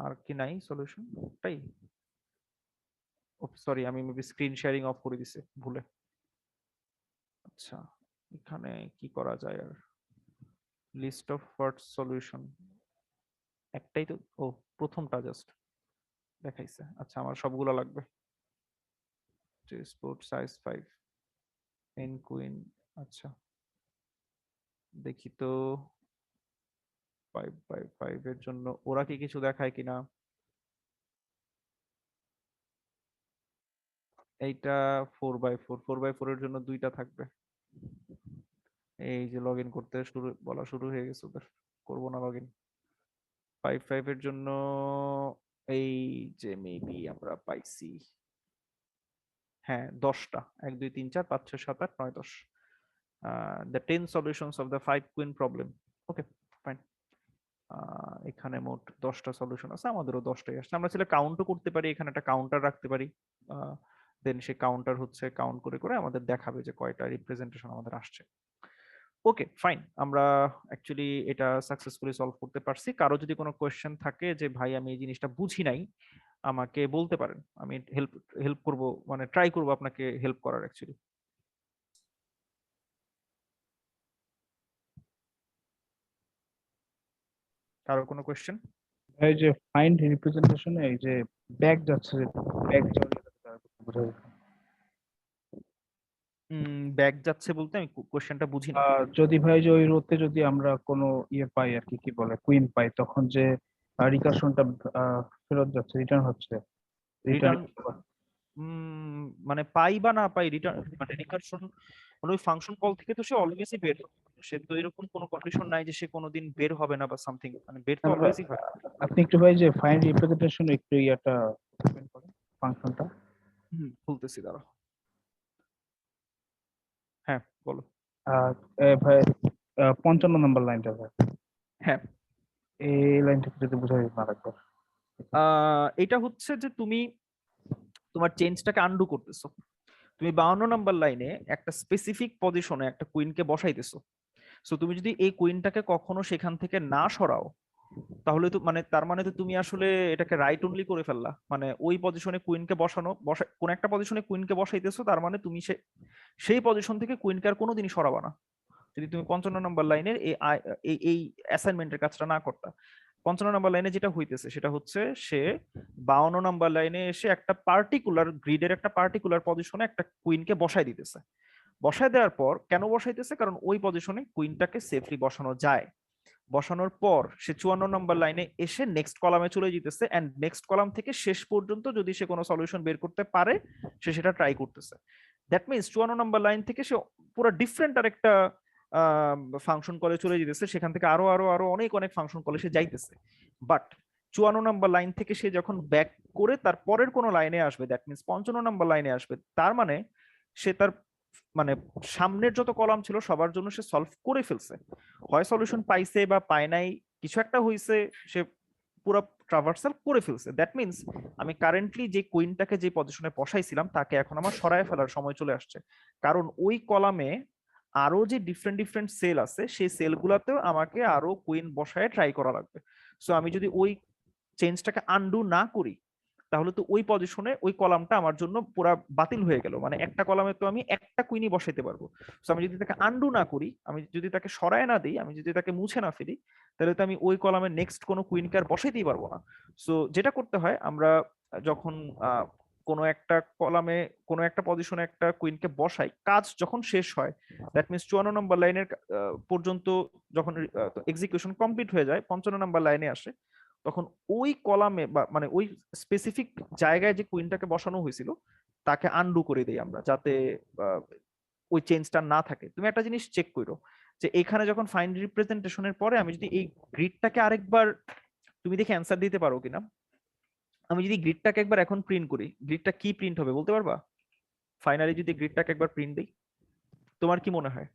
আর কি নাই সলিউশন তাই? সরি, আমি মেবি স্ক্রিন শেয়ারিং অফ করে দিছি ভুলে। আচ্ছা, এখানে কি করা যায় আর, লিস্ট অফ ফার্স্ট সলিউশন একটাই তো, ও প্রথমটা জাস্ট দেখাইছে, আচ্ছা আমার সবগুলো লাগবে। স্পোর্ট সাইজ 5 এন কুইন, আচ্ছা দেখি তো 5/5 এর জন্য ওরা কি কিছু দেখায় কিনা। এইটা 4/4, 4/4 এর জন্য দুইটা থাকবে। এই যে লগ ইন করতে বলা শুরু হয়ে গেছে ওদের, করবো না লগ ইন। 5/5 এর জন্য এই যে মেবি আমরা পাইছি, হ্যাঁ 10টা, 1 2 3 4 5 6 7 8 9 10, the 10 solutions of the 5 queen problem. Okay fine, এখানে মোট 10টা সলিউশন আছে, আমাদেরও 10টাই আসছে। আমরা চাইলে কাউন্টও করতে পারি, এখানে একটা কাউন্টার রাখতে পারি, দেন সে কাউন্টার হচ্ছে কাউন্ট করে করে আমাদের দেখাবে যে কয়টা রিপ্রেজেন্টেশন আমাদের আসছে। ওকে ফাইন, আমরা অ্যাকচুয়ালি এটা সাকসেসফুলি সলভ করতে পারছি। কারো যদি কোনো কোয়েশ্চেন থাকে যে ভাই আমি এই জিনিসটা বুঝি নাই, আমাকে বলতে পারেন, আমি হেল্প করব, মানে ট্রাই করব আপনাকে হেল্প করার অ্যাকচুয়ালি। কারো কোনো কোয়েশ্চেন? এই যে ফাইন্ড রিপ্রেজেন্টেশনে এই যে ব্যাক যাচ্ছে, ব্যাক ব্যাক যাচ্ছে বলতে আমি কোয়েশ্চেনটা বুঝি না। যদি ভাই যে ওই রোতে যদি আমরা কোনো ইয়ে পাই আর কি, কি বলে কুইন পাই, তখন যে রিকার্সনটা ফেরত যাচ্ছে, রিটার্ন হচ্ছে, রিটার্ন মানে পাই বা না পাই, রিটার্ন মানে রিকারশন মানে ওই ফাংশন কল থেকে তো সে অলওয়েজই বের হয়, সে তো এরকম কোনো কন্ডিশন নাই যে সে কোনোদিন বের হবে না বা সামথিং, মানে বের তো আমরা- অলওয়েজই হয়। আপনি একটু ভাই যে ফাইন রিপ্রেজেন্টেশন একটু ইয়াটা explain করেন ফাংশনটা। খুলতেছি দাঁড়াও। হ্যাঁ বলো। ভাই 55 নম্বর লাইনটা ভাই, হ্যাঁ এই লাইনটা যদি বুঝাই না রাখবো। এটা হচ্ছে যে তুমি তোমার চেঞ্জটাকে আন্ডু করতেছো। তুমি 52 নাম্বার লাইনে একটা স্পেসিফিক পজিশনে একটা কুইনকে বসাইতেছো। সো তুমি যদি এই কুইনটাকে কখনো সেখান থেকে না সরাও, তাহলে তো মানে তার মানে তো তুমি আসলে এটাকে রাইট অনলি করে ফেললা। মানে ওই পজিশনে কুইনকে কোন একটা পজিশনে কুইনকে বসাইতেছো, তার মানে তুমি সেই পজিশন থেকে কুইনকে আর কোনোদিনই সরাবা না, যদি তুমি 55 নম্বর লাইনের এই অ্যাসাইনমেন্টের কাজটা না করতা। 55 নম্বর লাইনে যেটা হইতেছে সেটা হচ্ছে সে 52 নম্বর লাইনে এসে একটা পার্টিকুলার গ্রিডের একটা পার্টিকুলার পজিশনে একটা কুইনকে বসাই দিতেছে। বসায় দেওয়ার পর কেন বসাইতেছে, কারণ ওই পজিশনে কুইনটাকে সেফলি বসানো যায়। বসানোর পর সে 54 নম্বর লাইনে এসে নেক্সট কলামে চলে যেতেছে, এন্ড নেক্সট কলাম থেকে শেষ পর্যন্ত যদি সে কোনো সলিউশন বের করতে পারে সে সেটা ট্রাই করতেছে। দ্যাট মিনস 54 নম্বর লাইন থেকে সে পুরো ডিফারেন্ট আরেকটা ফাংশন কলে চলে যেতেছে, সেখান থেকে আরো আরো আরো অনেক অনেক ফাংশন কলে সে যাইতেছে। বাট 54 নম্বর লাইন থেকে সে যখন ব্যাক করে তার পরের কোনো লাইনে আসবে, দ্যাট মিনস 55 নম্বর লাইনে আসবে, তার মানে সে তার মানে সামনের যত কলাম ছিল সবার জন্য সে সলভ করে ফেলছে। হয় সলিউশন পাইছে বা পায় নাই, কিছু একটা হইছে, সে পুরো ট্রাভার্সাল করে ফেলছে। দ্যাট মিনস আমি কারেন্টলি যে কুইনটাকে যে পজিশনে বসাইছিলাম তাকে এখন আমার সরায় ফেলার সময় চলে আসছে, কারণ ওই কলামে আরো যে ডিফারেন্ট ডিফারেন্ট সেল আছে সেই সেলগুলোতেও আমাকে আরো কুইন বসায় ট্রাই করা লাগবে। সো আমি যদি ওই চেঞ্জটাকে আনডু না করি, তাহলে তো ওই পজিশনে ওই কলামটা আমার জন্য পুরা বাতিল হয়ে গেল। মানে একটা কলামে তো আমি একটা কুইনই বসাইতে পারবো। সো আমি যদি তাকে আনডু না করি, আমি যদি তাকে সরায় না দিই, আমি যদি তাকে মুছে না ফেলি, তাহলে তো আমি ওই কলামে নেক্সট কোনো কুইনকে আর বসাইতেই পারবো না। সো যেটা করতে হয়, আমরা যখন কোনো একটা কলামে কোনো একটা পজিশনে একটা কুইনকে বসাই, কাজ যখন শেষ হয়, দ্যাট মিনস 54 নম্বর লাইনের পর্যন্ত যখন এক্সিকিউশন কমপ্লিট হয়ে যায়, 55 নম্বর লাইনে আসে, তখন ওই কলামে বা মানে ওই স্পেসিফিক জায়গায় যে কুইনটাকে বসানো হয়েছিল তাকে আনডু করে দেই আমরা, যাতে ওই চেঞ্জটা না থাকে। তুমি একটা জিনিস চেক করো যে এখানে যখন ফাইন রিপ্রেজেন্টেশনের পরে আমি যদি এই গ্রিডটাকে আরেকবার, তুমি দেখে অ্যান্সার দিতে পারো কিনা, আমি যদি গ্রিডটাকে একবার এখন প্রিন্ট করি, গ্রিডটা কি প্রিন্ট হবে বলতে পারবা? ফাইনালি যদি গ্রিডটাকে একবার প্রিন্ট দিই, তোমার কি মনে হয়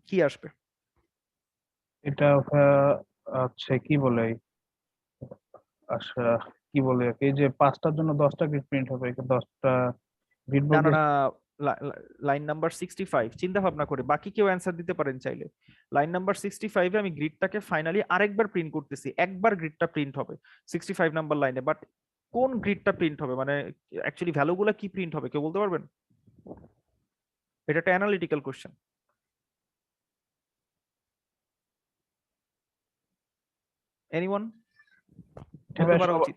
কি আসবে? এটা হচ্ছে কি বলে, আচ্ছা কি বলে, এই যে 5টার জন্য 10টা গ্রিড প্রিন্ট হবে, 10টা গ্রিড না বলতে না না, লাইন নাম্বার 65 চিন্তা ভাবনা করে, বাকি কেউ অ্যান্সার দিতে পারেন চাইলে। লাইন নাম্বার 65 এ আমি গ্রিডটাকে ফাইনালি আরেকবার প্রিন্ট করতেছি, একবার গ্রিডটা প্রিন্ট হবে 65 নাম্বার লাইনে, বাট কোন গ্রিডটা প্রিন্ট হবে, মানে অ্যাকচুয়ালি ভ্যালুগুলো কি প্রিন্ট হবে কেউ বলতে পারবেন? এটা একটা অ্যানালিটিক্যাল কোশ্চেন। এনিওয়ান? বলতে পারা উচিত।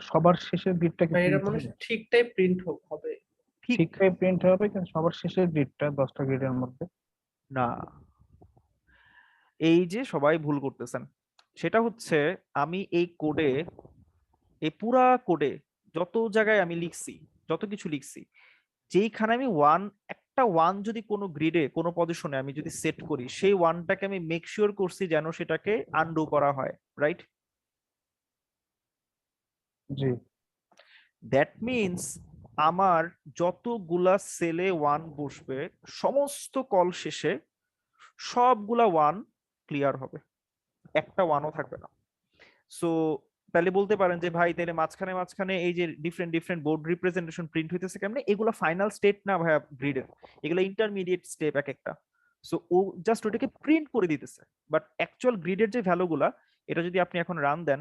সবার শেষের গ্রিডটা কি ভাই এটা প্রিন্ট মনে হবে? হয় ঠিকটাই প্রিন্ট হবে। ঠিক ঠিকটাই প্রিন্ট হবে, কিন্তু সবার শেষের গ্রিডটা 10টা গ্রিডের মধ্যে। না, এই যে সবাই ভুল করতেছেন, সেটা হচ্ছে আমি এই কোডে, এই পুরা কোডে যত জায়গায় আমি লিখছি, যত কিছু লিখছি, যেইখানে আমি একটা ওয়ান যদি কোনো গ্রিডে কোনো পজিশনে আমি যদি সেট করি, সেই ওয়ানটাকে আমি মেক শিওর করছি যেন সেটাকে আনডু করা হয়, রাইট? জি। দ্যাট মিনস আমার যতগুলা সেলে ওয়ান বসবে, সমস্ত কল শেষে সবগুলা ওয়ান ক্লিয়ার হবে, একটা ওয়ানও থাকবে না। সো তাহলে বলতে পারেন যে ভাই তাহলে মাঝখানে মাঝখানে এই যে different different board representation print হইতেছে কেমনে, এগুলো ফাইনাল স্টেট না ভাইয়া গ্রিডের, এগুলো ইন্টারমিডিয়েট স্টেপ এক একটা। সো ও জাস্ট ওটাকে প্রিন্ট করে দিতেছে, বাট অ্যাকচুয়াল গ্রিডের যে ভ্যালুগুলা, এটা যদি আপনি এখন রান দেন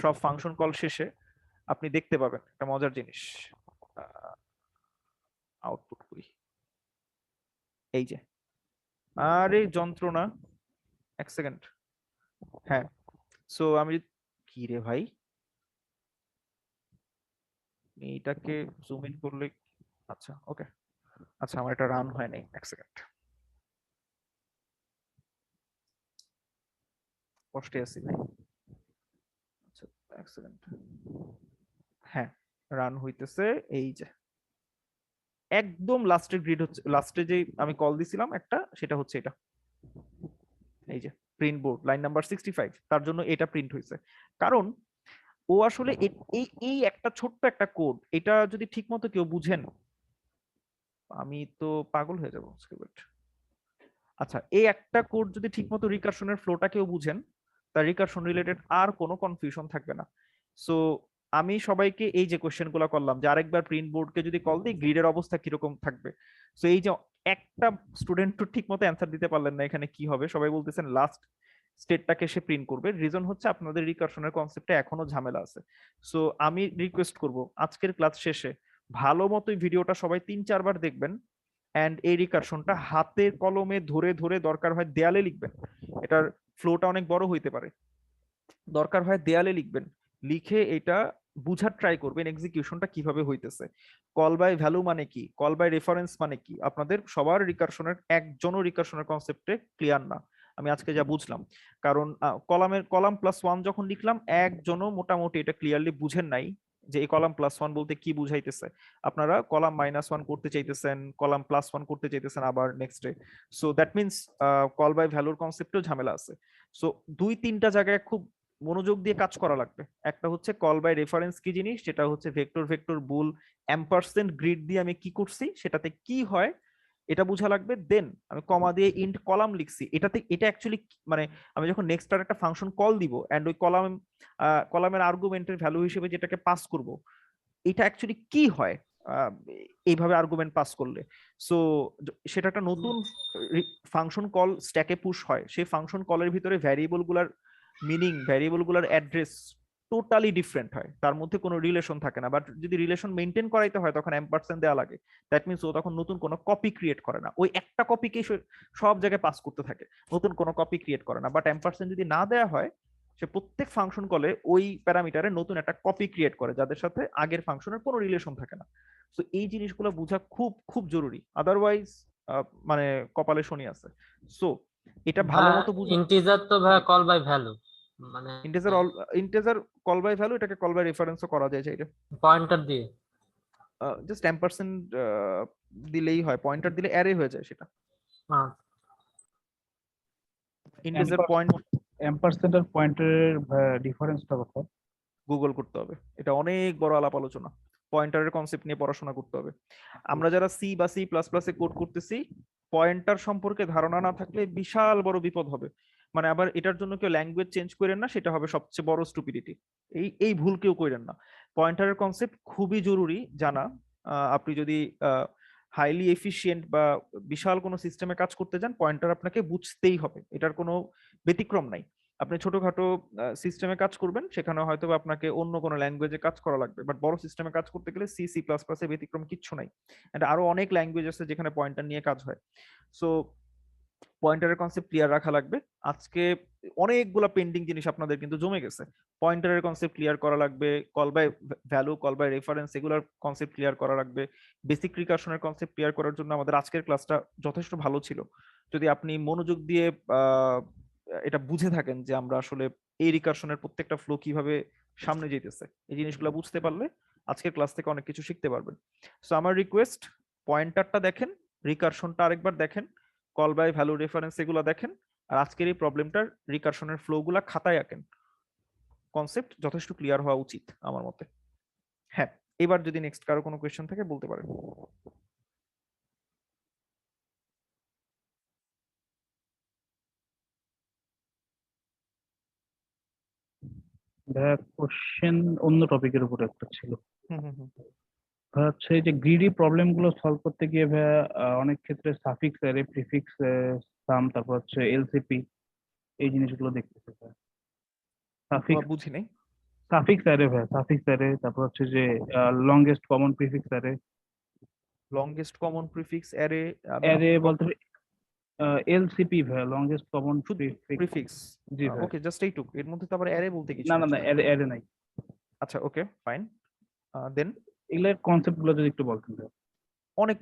সব ফাংশন কল শেষে, আপনি দেখতে পাবেন একটা মজার জিনিস। আউটপুট করি, এই যে, আরে যন্ত্রণা, এক সেকেন্ড। হ্যাঁ, সো আমি কি রে ভাই, এইটাকে জুম ইন করলে, আচ্ছা ওকে, আচ্ছা আমার এটা রান হয় নাই, এক সেকেন্ড, কষ্টে আছি ভাই। আচ্ছা এক সেকেন্ড, হ্যাঁ রান হইতেছে, এই যে একদম লাস্টের গ্রিড হচ্ছে, লাস্টে যে আমি কল দিছিলাম একটা, সেটা হচ্ছে এটা, এই যে প্রিন্ট বোর্ড লাইন নাম্বার 65, তার জন্য এটা প্রিন্ট হয়েছে। কারণ ও আসলে এই এই একটা ছোট্ট একটা কোড, এটা যদি ঠিকমতো কেউ বুঝেন, আমি তো পাগল হয়ে যাবো। আচ্ছা, এই একটা কোড যদি ঠিকমতো রিকারশনের ফ্লোটা কেউ বুঝেন, তার রিকারশন রিলেটেড আর কোনো কনফিউশন থাকবে না। সো আমি সবাইকে এই যে কোশ্চেন গুলো করলাম, যে আরেকবার প্রিন্ট বোর্ডকে যদি কল দিই গ্রিডের অবস্থা কিরকম থাকবে, সো এই যে একটা স্টুডেন্ট তো ঠিক মতো অ্যান্সার দিতে পারলেন না এখানে কি হবে, সবাই বলতেছেন লাস্ট স্টেটটাকে সে প্রিন্ট করবে। রিজন হচ্ছে আপনাদের রিকারশনের কনসেপ্টে এখনো ঝামেলা আছে। সো আমি রিকোয়েস্ট করব আজকের ক্লাস শেষে ভালো মতো ভিডিওটা সবাই 3-4 বার দেখবেন, এন্ড এই রিকারশনটা হাতের কলমে ধরে ধরে দরকার হয় দেয়ালে লিখবেন। এটার ফ্লোটা অনেক বড় হইতে পারে, দরকার হয় দেয়ালে লিখবেন, লিখে এটা বুঝার ট্রাই করবেন এক্সিকিউশনটা কিভাবে হইতেছে। কল বাই ভ্যালু মানে কি, কল বাই রেফারেন্স মানে কি, আপনাদের সবার রিকারশনের, একজনও রিকারশনের কনসেপ্টে ক্লিয়ার না আমি আজকে যা বুঝলাম। কারণ কলাম প্লাস ওয়ান যখন লিখলাম একজনও মোটামুটি এটা ক্লিয়ারলি বুঝেন নাই যে এই কলাম প্লাস ওয়ান বলতে কি বুঝাইতেছে। আপনারা কলাম মাইনাস ওয়ান করতে চাইতেছেন, কলাম প্লাস ওয়ান করতে চাইতেছেন আবার next day. So that means call by ভ্যালুর কনসেপ্টেও ঝামেলা আছে। সো 2-3টা জায়গায় খুব মনোযোগ দিয়ে কাজ করা লাগবে। একটা হচ্ছে কল বাই রেফারেন্স কি জিনিস, সেটা হচ্ছে ভেক্টর ভেক্টর বুল এম্পারসেন্ট গ্রিড দিয়ে আমি কি করছি, সেটাতে কি হয় এটা বোঝা লাগবে। দেন আমি কমা দিয়ে ইন্ট কলাম লিখছি, এটাতে এটা অ্যাকচুয়ালি মানে আমি যখন নেক্সট আর একটা ফাংশন কল দিব এন্ড ওই কলামের আর্গুমেন্টের ভ্যালু হিসেবে যেটাকে পাস করব, এটা অ্যাকচুয়ালি কি হয় এইভাবে আর্গুমেন্ট পাস করলে। সো সেটা একটা নতুন ফাংশন কল স্ট্যাকে পুশ হয়, সেই ফাংশন কলের ভিতরে ভ্যারিয়েবল গুলার মিনিং, ভ্যারিয়েবল গুলার অ্যাড্রেস টোটালি ডিফারেন্ট হয়, তার মধ্যে কোনো রিলেশন থাকে না। বাট যদি রিলেশন মেনটেন করাইতে হয় তখন এম্পারসেন্ট দেওয়া লাগে। দ্যাট মিনস ও তখন নতুন কোনো কপি ক্রিয়েট করে না, ওই একটা কপিকেই সব জায়গায় পাস করতে থাকে, নতুন কোনো কপি ক্রিয়েট করে না। বাট এম্পারসেন্ট যদি না দেওয়া হয়, সে প্রত্যেক ফাংশন কলে ওই প্যারামিটারে নতুন একটা কপি ক্রিয়েট করে যাদের সাথে আগের ফাংশনের কোনো রিলেশন থাকে না। তো এই জিনিসগুলো বোঝা খুব খুব জরুরি, আদারওয়াইজ মানে কপালে শনি আছে। সো এটা ভালো মতো বুঝে, ইন্টিজার তো ভাই কল বাই ভ্যালু মানে integer integer call by value, এটাকে কল বাই রেফারেন্সও করা যায় চাইলে, পয়েন্টার দিয়ে। জাস্ট এম্পারসেন্ট দিলেই হয়, পয়েন্টার দিলে অ্যারে হয়ে যায় সেটা। হ্যাঁ, ইন্টিজার পয়েন্ট এম্পারসেন্ট আর পয়েন্টারের ডিফারেন্সটা কোথায়? গুগল করতে হবে, এটা অনেক বড় আলাপ আলোচনা, পয়েন্টারের কনসেপ্ট নিয়ে পড়াশোনা করতে হবে। আমরা যারা সি বা সি প্লাস প্লাসে কোড করতেছি, পয়েন্টার সম্পর্কে ধারণা না থাকলে বিশাল বড় বিপদ হবে। মানে আবার এটার জন্য কেউ ল্যাঙ্গুয়েজ চেঞ্জ করেন না, সেটা হবে সবচেয়ে বড় স্টুপিডিটি। এই ভুল কেউ করেন না, পয়েন্টারের কনসেপ্ট খুবই জরুরি জানা। আপনি যদি হাইলি এফিশিয়েন্ট বা বিশাল কোনো সিস্টেমে কাজ করতে যান, পয়েন্টার আপনাকে বুঝতেই হবে, এটার কোনো ব্যতিক্রম নাই। আপনি ছোটখাটো সিস্টেমে কাজ করবেন, সেখানে হয়তো আপনাকে অন্য কোনো ল্যাঙ্গুয়েজে কাজ করা লাগবে, বাট বড় সিস্টেমে কাজ করতে গেলে সি সি প্লাস প্লাস এর ব্যতিক্রম কিচ্ছু নাই। এন্ড আরো অনেক ল্যাঙ্গুয়েজ আছে যেখানে পয়েন্টার নিয়ে কাজ হয়। সো পয়েন্টারের কনসেপ্ট ক্লিয়ার রাখা লাগবে। আজকে অনেকগুলা পেন্ডিং জিনিস আপনাদের কিন্তু জমে গেছে, পয়েন্টারের কনসেপ্ট ক্লিয়ার করা লাগবে, call by value, call by reference, এগুলোর কনসেপ্ট ক্লিয়ার করা লাগবে। বেসিক রিকারশনের কনসেপ্ট ক্লিয়ার করার জন্য আমাদের আজকের ক্লাসটা যথেষ্ট ভালো ছিল। যদি আপনি মনোযোগ দিয়ে এটা বুঝে থাকেন যে আমরা আসলে এই রিকারশনের প্রত্যেকটা ফ্লো কিভাবে সামনে যেতেছে, এই জিনিসগুলো বুঝতে পারলে আজকের ক্লাস থেকে অনেক কিছু শিখতে পারবেন। সো আমার রিকোয়েস্ট, পয়েন্টারটা দেখেন, রিকারশনটা আরেকবার দেখেন, কল বাই ভ্যালু, রেফারেন্স এগুলো দেখেন, আর আজকের এই প্রবলেমটার রিকারশনের ফ্লো গুলা খাতায় আঁকেন। কনসেপ্ট যথেষ্ট ক্লিয়ার হওয়া উচিত আমার মতে। হ্যাঁ, এবার যদি নেক্সট কারো কোনো কোয়েশ্চেন থাকে বলতে পারেন। কোশ্চেন অন্য টপিকের উপরে একটা ছিল। হুম হুম হুম। হচ্ছে যে গ্রিডি প্রবলেম গুলো সলভ করতে গিয়ে ভাইয়া অনেক ক্ষেত্রে সাফিক্স অ্যারে, প্রিফিক্স, সাম, তারপর হচ্ছে এলসিপি, এই জিনিসগুলো দেখতেছে ভাইয়া। সাফিক্স বুঝি নাই। সাফিক্স অ্যারে ভাইয়া, সাফিক্স অ্যারে, তারপর হচ্ছে যে longest common prefix array. Longest common prefix array, array বলতে এলসিপি ভাইয়া, লংগেস্ট কমন প্রিফিক্স। প্রিফিক্স, জি ভাইয়া। ওকে, জাস্ট এইটুকু, এর মধ্যে তো আবার অ্যারে বলতে কিছু না না আছে। না, অ্যারে নাই। আচ্ছা ওকে ফাইন, দেন এগুলোর কনসেপ্ট গুলো যদি একটু বলতেন ভাইয়া। অনেক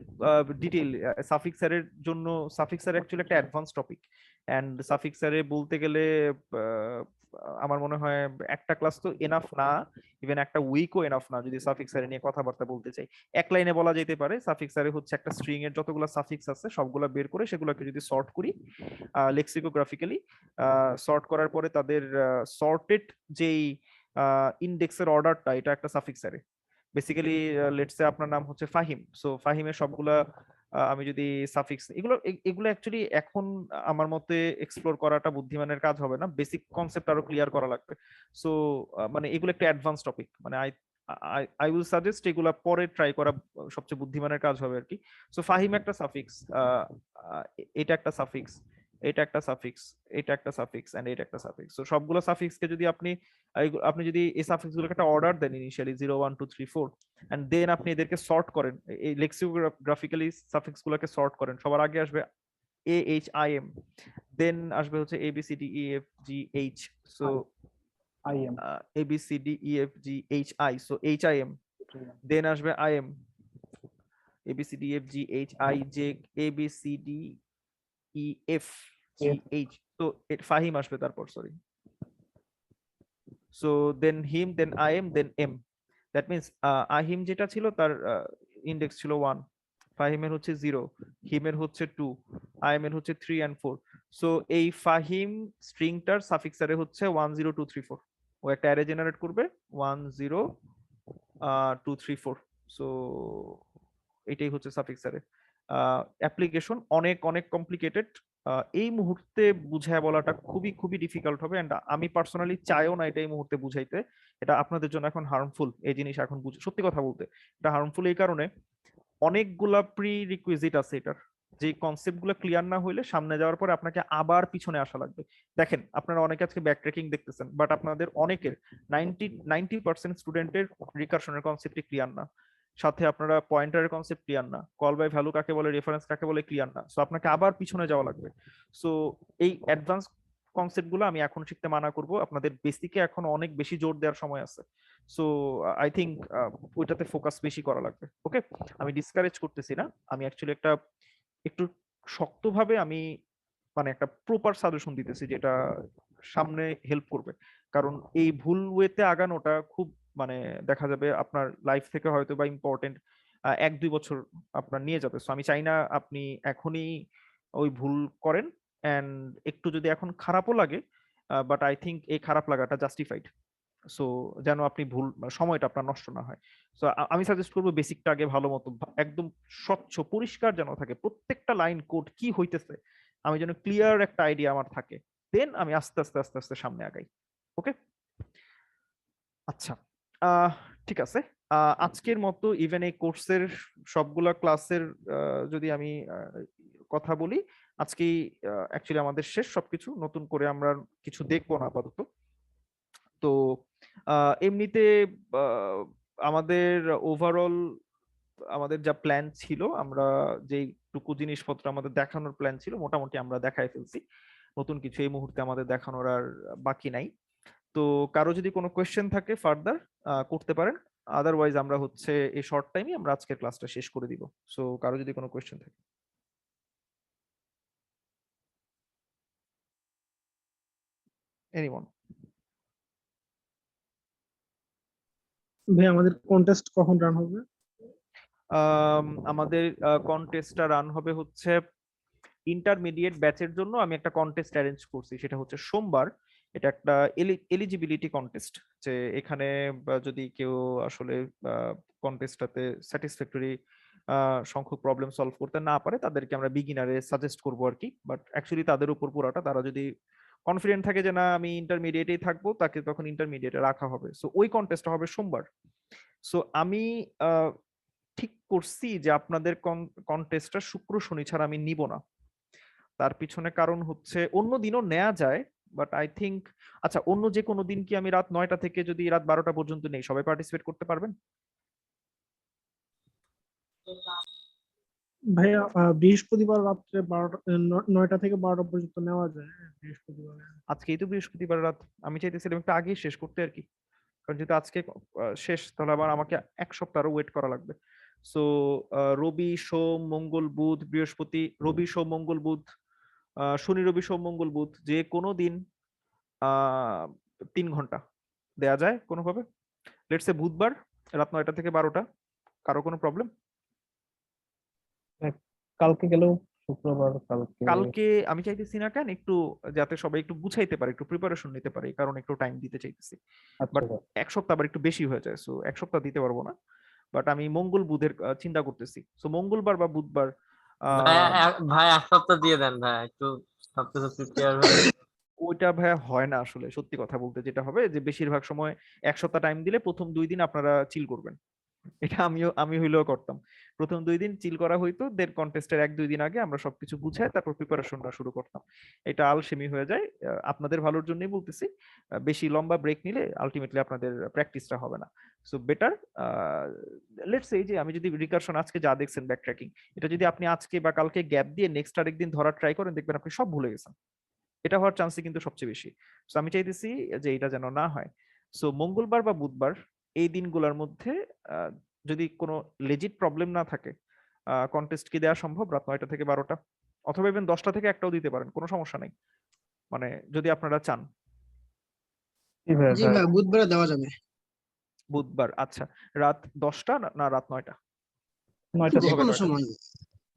ডিটেইল সাফিক্সারের জন্য। সাফিক্সার অ্যাকচুয়ালি একটা অ্যাডভান্স টপিক, এন্ড সাফিক্সারে বলতে গেলে আহ, আমার মনে হয় একটা ক্লাস তো এনাফ না, ইভেন একটা উইকও এনাফ না যদি সাফিক্সারে নিয়ে কথাবার্তা বলতে চাই। এক লাইনে বলা যেতে পারে সাফিক্সারে হচ্ছে একটা স্ট্রিং এর যতগুলো সাফিক্স আছে সবগুলা বের করে সেগুলোকে যদি সর্ট করি লেক্সিকোগ্রাফিক্যালি, সর্ট করার পরে তাদের সর্টেড যেই ইন্ডেক্সের অর্ডারটা, এটা একটা সাফিক্সারে। বেসিক্যালি লেটস সে আপনার নাম হচ্ছে ফাহিম, সো ফাহিমের সবগুলা আমি যদি সাফিক্স এগুলো অ্যাকচুয়ালি এখন আমার মতে এক্সপ্লোর করাটা বুদ্ধিমানের কাজ হবে না, বেসিক কনসেপ্ট আরো ক্লিয়ার করা লাগবে। সো মানে এগুলো একটা অ্যাডভান্স টপিক, মানে আই উইল সাজেস্ট এগুলা পরে ট্রাই করা সবচেয়ে বুদ্ধিমানের কাজ হবে আর কি। সো ফাহিম একটা সাফিক্স, এটা একটা সাফিক্স, এটা একটা সাফিক্স, এটা একটা সাফিক্স এন্ড এটা একটা সাফিক্স। সো সবগুলো সাফিক্সকে যদি আপনি যদি এই সাফিক্স গুলোকে একটা অর্ডার দেন ইনিশিয়ালি 0 1 2 3 4, এন্ড দেন আপনি এদেরকে সর্ট করেন, এই লেক্সিওগ্রাফিক্যালি সাফিক্স গুলোকে সর্ট করেন, সবার আগে আসবে A H I M, then আসবে হচ্ছে A B C D E F G H, so I M, A B C D E F G H I, so H I M, then আসবে I M, A B C D F G H I J, A B C D E F G H, তো ফাহিম আসবে তারপর, sorry. So then him, then I M, then M. That means আহিম যেটা ছিল তার index ছিল 1, ফাহিমের হচ্ছে 0, হিমের হচ্ছে 2, আইএম এর হচ্ছে 3 and 4। সো এই ফাহিম স্ট্রিংটার সাফিক্সারে হচ্ছে 1 0 2 3 4, ও একটা অ্যারে জেনারেট করবে 1 0 2 3 4। সো এটাই হচ্ছে সাফিক্সারে অ্যাপ্লিকেশন, অনেক অনেক কমপ্লিকেটেড। এই মুহূর্তে বুঝায় বলাটা খুবই খুবই ডিফিকাল্ট হবে, এন্ড আমি পার্সোনালি চাইও না এটা এই মুহূর্তে বুঝাইতে। এটা আপনাদের জন্য এখন হার্মফুল, এই জিনিস এখন সত্যি কথা বলতে এটা হার্মফুল এই কারণে অনেকগুলা প্রি রিকুইজিট আছে এটার, যে কনসেপ্ট গুলো ক্লিয়ার না হইলে সামনে যাওয়ার পরে আপনাকে আবার পিছনে আসা লাগবে। দেখেন আপনারা অনেকে আজকে ব্যাক ট্রেকিং দেখতেছেন, বাট আপনাদের অনেকের 90% স্টুডেন্টের রিকারশনের কনসেপ্টই ক্লিয়ার না, সাথে আপনারা পয়েন্টারের কনসেপ্ট ক্লিয়ার না, কল বাই ভ্যালু কাকে বলে, রেফারেন্স কাকে বলে ক্লিয়ার না, সো আপনাকে আবার পিছনে যাওয়া লাগবে। সো এই অ্যাডভান্স কনসেপ্ট গুলো আমি এখন শিখতে মানা করব, আপনাদের বেসিকে এখন অনেক বেশি জোর দেওয়ার সময় আছে। সো আই থিংক ওইটাতে ফোকাস বেশি করা লাগবে। ওকে, আমি ডিসকারেজ করতেছি না, আমি অ্যাকচুয়ালি একটু শক্তভাবে আমি মানে একটা প্রপার সাজেশন দিতেছি যেটা সামনে হেল্প করবে, কারণ এই ভুল ওয়েতে আগানোটা খুব মানে দেখা যাবে আপনার লাইফ থেকে হয়তো বা ইম্পর্টেন্ট 1 2 বছর আপনার নিয়ে যাবে। সো আমি চাই না আপনি এখনই ওই ভুল করেন, এন্ড একটু যদি এখন খারাপও লাগে, বাট আই থিংক এই খারাপ লাগাটা জাস্টিফাইড। সো যেন আপনি ভুল সময়টা আপনার নষ্ট না হয়। সো আমি সাজেস্ট করবো বেসিকটা আগে ভালো মতো একদম স্বচ্ছ পরিষ্কার যেন থাকে, প্রত্যেকটা লাইন কোড কি হইতেছে আমি যেন ক্লিয়ার একটা আইডিয়া আমার থাকে, দেন আমি আস্তে আস্তে আস্তে আস্তে সামনে আগাই। ওকে, আচ্ছা, আহ ঠিক আছে। আজকের মতো ইভেন এই কোর্সের সবগুলা ক্লাসের যদি আমি কথা বলি, আজকেই অ্যাকচুয়ালি আমাদের শেষ, সবকিছু নতুন করে আমরা কিছু দেখবো না আপাতত। তো এমনিতে আমাদের ওভারঅল আমাদের যা প্ল্যান ছিল, আমরা যেইটুকু জিনিসপত্র আমাদের দেখানোর প্ল্যান ছিল মোটামুটি আমরা দেখাই ফেলছি, নতুন কিছু এই মুহূর্তে আমাদের দেখানোর আর বাকি নাই। তো কারো যদি কোনো কোয়েশ্চেন থাকে ফার্দার করতে পারেন, আদারওয়াইজ আমরা হচ্ছে এই শর্ট টাইমে আমরা আজকের ক্লাসটা শেষ করে দিব। সো কারো যদি কোনো কোয়েশ্চেন থাকে। এনিওয়ান? ভাই আমাদের কন্টেস্ট কখন রান হবে? আমাদের কন্টেস্টটা রান হবে হচ্ছে ইন্টারমিডিয়েট ব্যাচের জন্য আমি একটা কন্টেস্ট অ্যারেঞ্জ করছি, সেটা হচ্ছে সোমবার। এটা একটা এলিজিবিলিটি কন্টেস্ট, যে এখানে যদি কেউ আসলে কন্টেস্টটাতে স্যাটিসফ্যাক্টরি সংখ্যক প্রবলেম সলভ করতে না পারে তাদেরকে আমরা বিগিনারে সাজেস্ট করবো আর কি, বাট অ্যাকচুয়ালি তাদের উপর পুরাটা, তারা যদি কনফিডেন্ট থাকে যে না আমি ইন্টারমিডিয়েটেই থাকবো, তাকে তখন ইন্টারমিডিয়েটে রাখা হবে। সো ওই কন্টেস্টটা হবে সোমবার। সো আমি ঠিক করছি যে আপনাদের কন্টেস্টটা শুক্র শনি ছাড়া আমি নিব না। তার পিছনে কারণ হচ্ছে অন্য দিনও নেওয়া যায়, বাট আই থিংক, আচ্ছা অন্য যে কোনো দিন কি আমি রাত 9টা থেকে যদি রাত 12টা পর্যন্ত নেই, সবাই পার্টিসিপেট করতে পারবেন? ভাইয়া বৃহস্পতিবার রাত্রে 9টা থেকে 12টা পর্যন্ত নেওয়া যায় বৃহস্পতিবার। আজকেই তো বৃহস্পতিবার রাত, আমি চাইতেছিলাম একটু আগেই শেষ করতে আর কি, কারণ যেহেতু আজকে শেষ তাহলে আবার আমাকে 1 সপ্তাহ আরো ওয়েট করা লাগবে। সো রবি সোম মঙ্গল বুধ বৃহস্পতি, রবি সোম মঙ্গল বুধ, শনি রবি সোম মঙ্গল বুধ, যে কোনো দিন 3 ঘন্টা দেয়া যায় কোনোভাবে। লেটস সে বুধবার রাত 9টা থেকে 12টা, কারো কোনো প্রবলেম? কালকে গেলেও শুক্রবার কালকে আমি চাইতেছি না কেন, একটু যাতে সবাই একটু গুছাইতে পারে, একটু প্রিপারেশন নিতে পারে, এই কারণে একটু টাইম দিতে চাইতেছি। আচ্ছা বাট স্যার। এক সপ্তাহ আবার একটু বেশি হয়ে যায়, সো এক সপ্তাহ দিতে পারবো না। বাট আমি মঙ্গল বুধের চিন্তা করতেছি, সো মঙ্গলবার বা বুধবার। ভাই এক সপ্তাহ দিয়ে দেন ভাই, একটু সবকিছু প্রিপেয়ার হয়ে। ওইটা ভাইয়া হয় না আসলে, সত্যি কথা বলতে যেটা হবে যে বেশিরভাগ সময় এক সপ্তাহ টাইম দিলে প্রথম 2 দিন আপনারা চিল করবেন। এটা আমি হইলেও করতাম, প্রথম 2 দিন চিল করা হইতো, দেন কন্টেস্টের 1-2 দিন আগে আমরা সবকিছু গুছাই তারপর প্রিপারেশনটা শুরু করতাম। এটা আলসেমি হয়ে যায়, আপনাদের ভালোর জন্যই বলতেছি। বেশি লম্বা ব্রেক নিলে আলটিমেটলি আপনাদের প্র্যাকটিসটা হবে না। সো বেটার লেটস সে যে আমি যদি রিকারশন আজকে যা দেখছেন ব্যাক ট্র্যাকিং, এটা যদি আপনি আজকে বা কালকে গ্যাপ দিয়ে নেক্সট আরেকদিন ধরার ট্রাই করেন, দেখবেন আপনি সব ভুলে গেছেন। এটা হওয়ার চান্সই কিন্তু সবচেয়ে বেশি। সো আমি চাইতেছি যে এটা যেন না হয়। সো মঙ্গলবার বা বুধবার এই দিনগুলোর মধ্যে আহ, যদি কোনো লেজিট প্রবলেম না থাকে, কন্টেস্ট কি দেওয়া সম্ভব রাত 9টা থেকে 12টা, অথবা ইভেন 10টা থেকে 1টাও দিতে পারেন, কোনো সমস্যা নেই, মানে যদি আপনারা চান। জি ভাইয়া, জি স্যার। ভাই, বুধবারে দেওয়া যাবে। বুধবার আচ্ছা, রাত 10টা না রাত 9টা? 9টা শুরু যে হবে কোনো 9টা। সময়,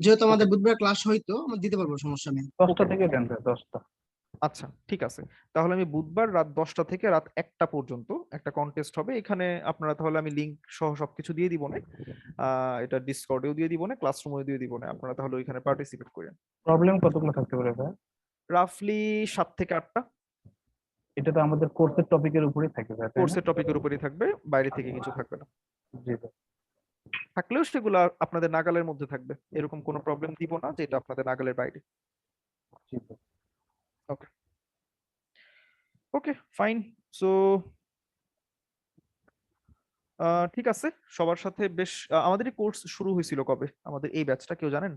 যেহেতু ওকে, আমাদের বুধবার ক্লাস হইতো, আমরা দিতে পারবো, সমস্যা নেই। 10টা ওকে, থেকে দেন স্যার, 10টা। আচ্ছা ঠিক আছে। তাহলে আমি বুধবার রাত 10টা থেকে রাত 1টা পর্যন্ত একটা কন্টেস্ট হবে এখানে। আপনারা তাহলে আমি লিংক সহ সবকিছু দিয়ে দিব না, এটা ডিসকর্ডেও দিয়ে দিব না, ক্লাসরুমেও দিয়ে দিব না, আপনারা তাহলে ওইখানে পার্টিসিপেট করেন। প্রবলেম কতগুলো থাকতে পারে ভাই? রাফলি 7 থেকে 8টা। এটা তো আমাদের কোর্সের টপিকের উপরেই থাকে ভাই, তাই না? কোর্সের টপিকের উপরই থাকবে, বাইরে থেকে কিছু থাকবে না। জি ভাই। থাকলেও সেগুলো আপনাদের নাগালের মধ্যে থাকবে, এরকম কোনো প্রবলেম দিব না যে এটা আপনাদের নাগালের বাইরে। জি ভাই। ওকে, ওকে ফাইন। সো ঠিক আছে, সবার সাথে বেশ আমাদের এই কোর্স শুরু হয়েছিল কবে, আমাদের এই ব্যাচটা কেউ জানেন?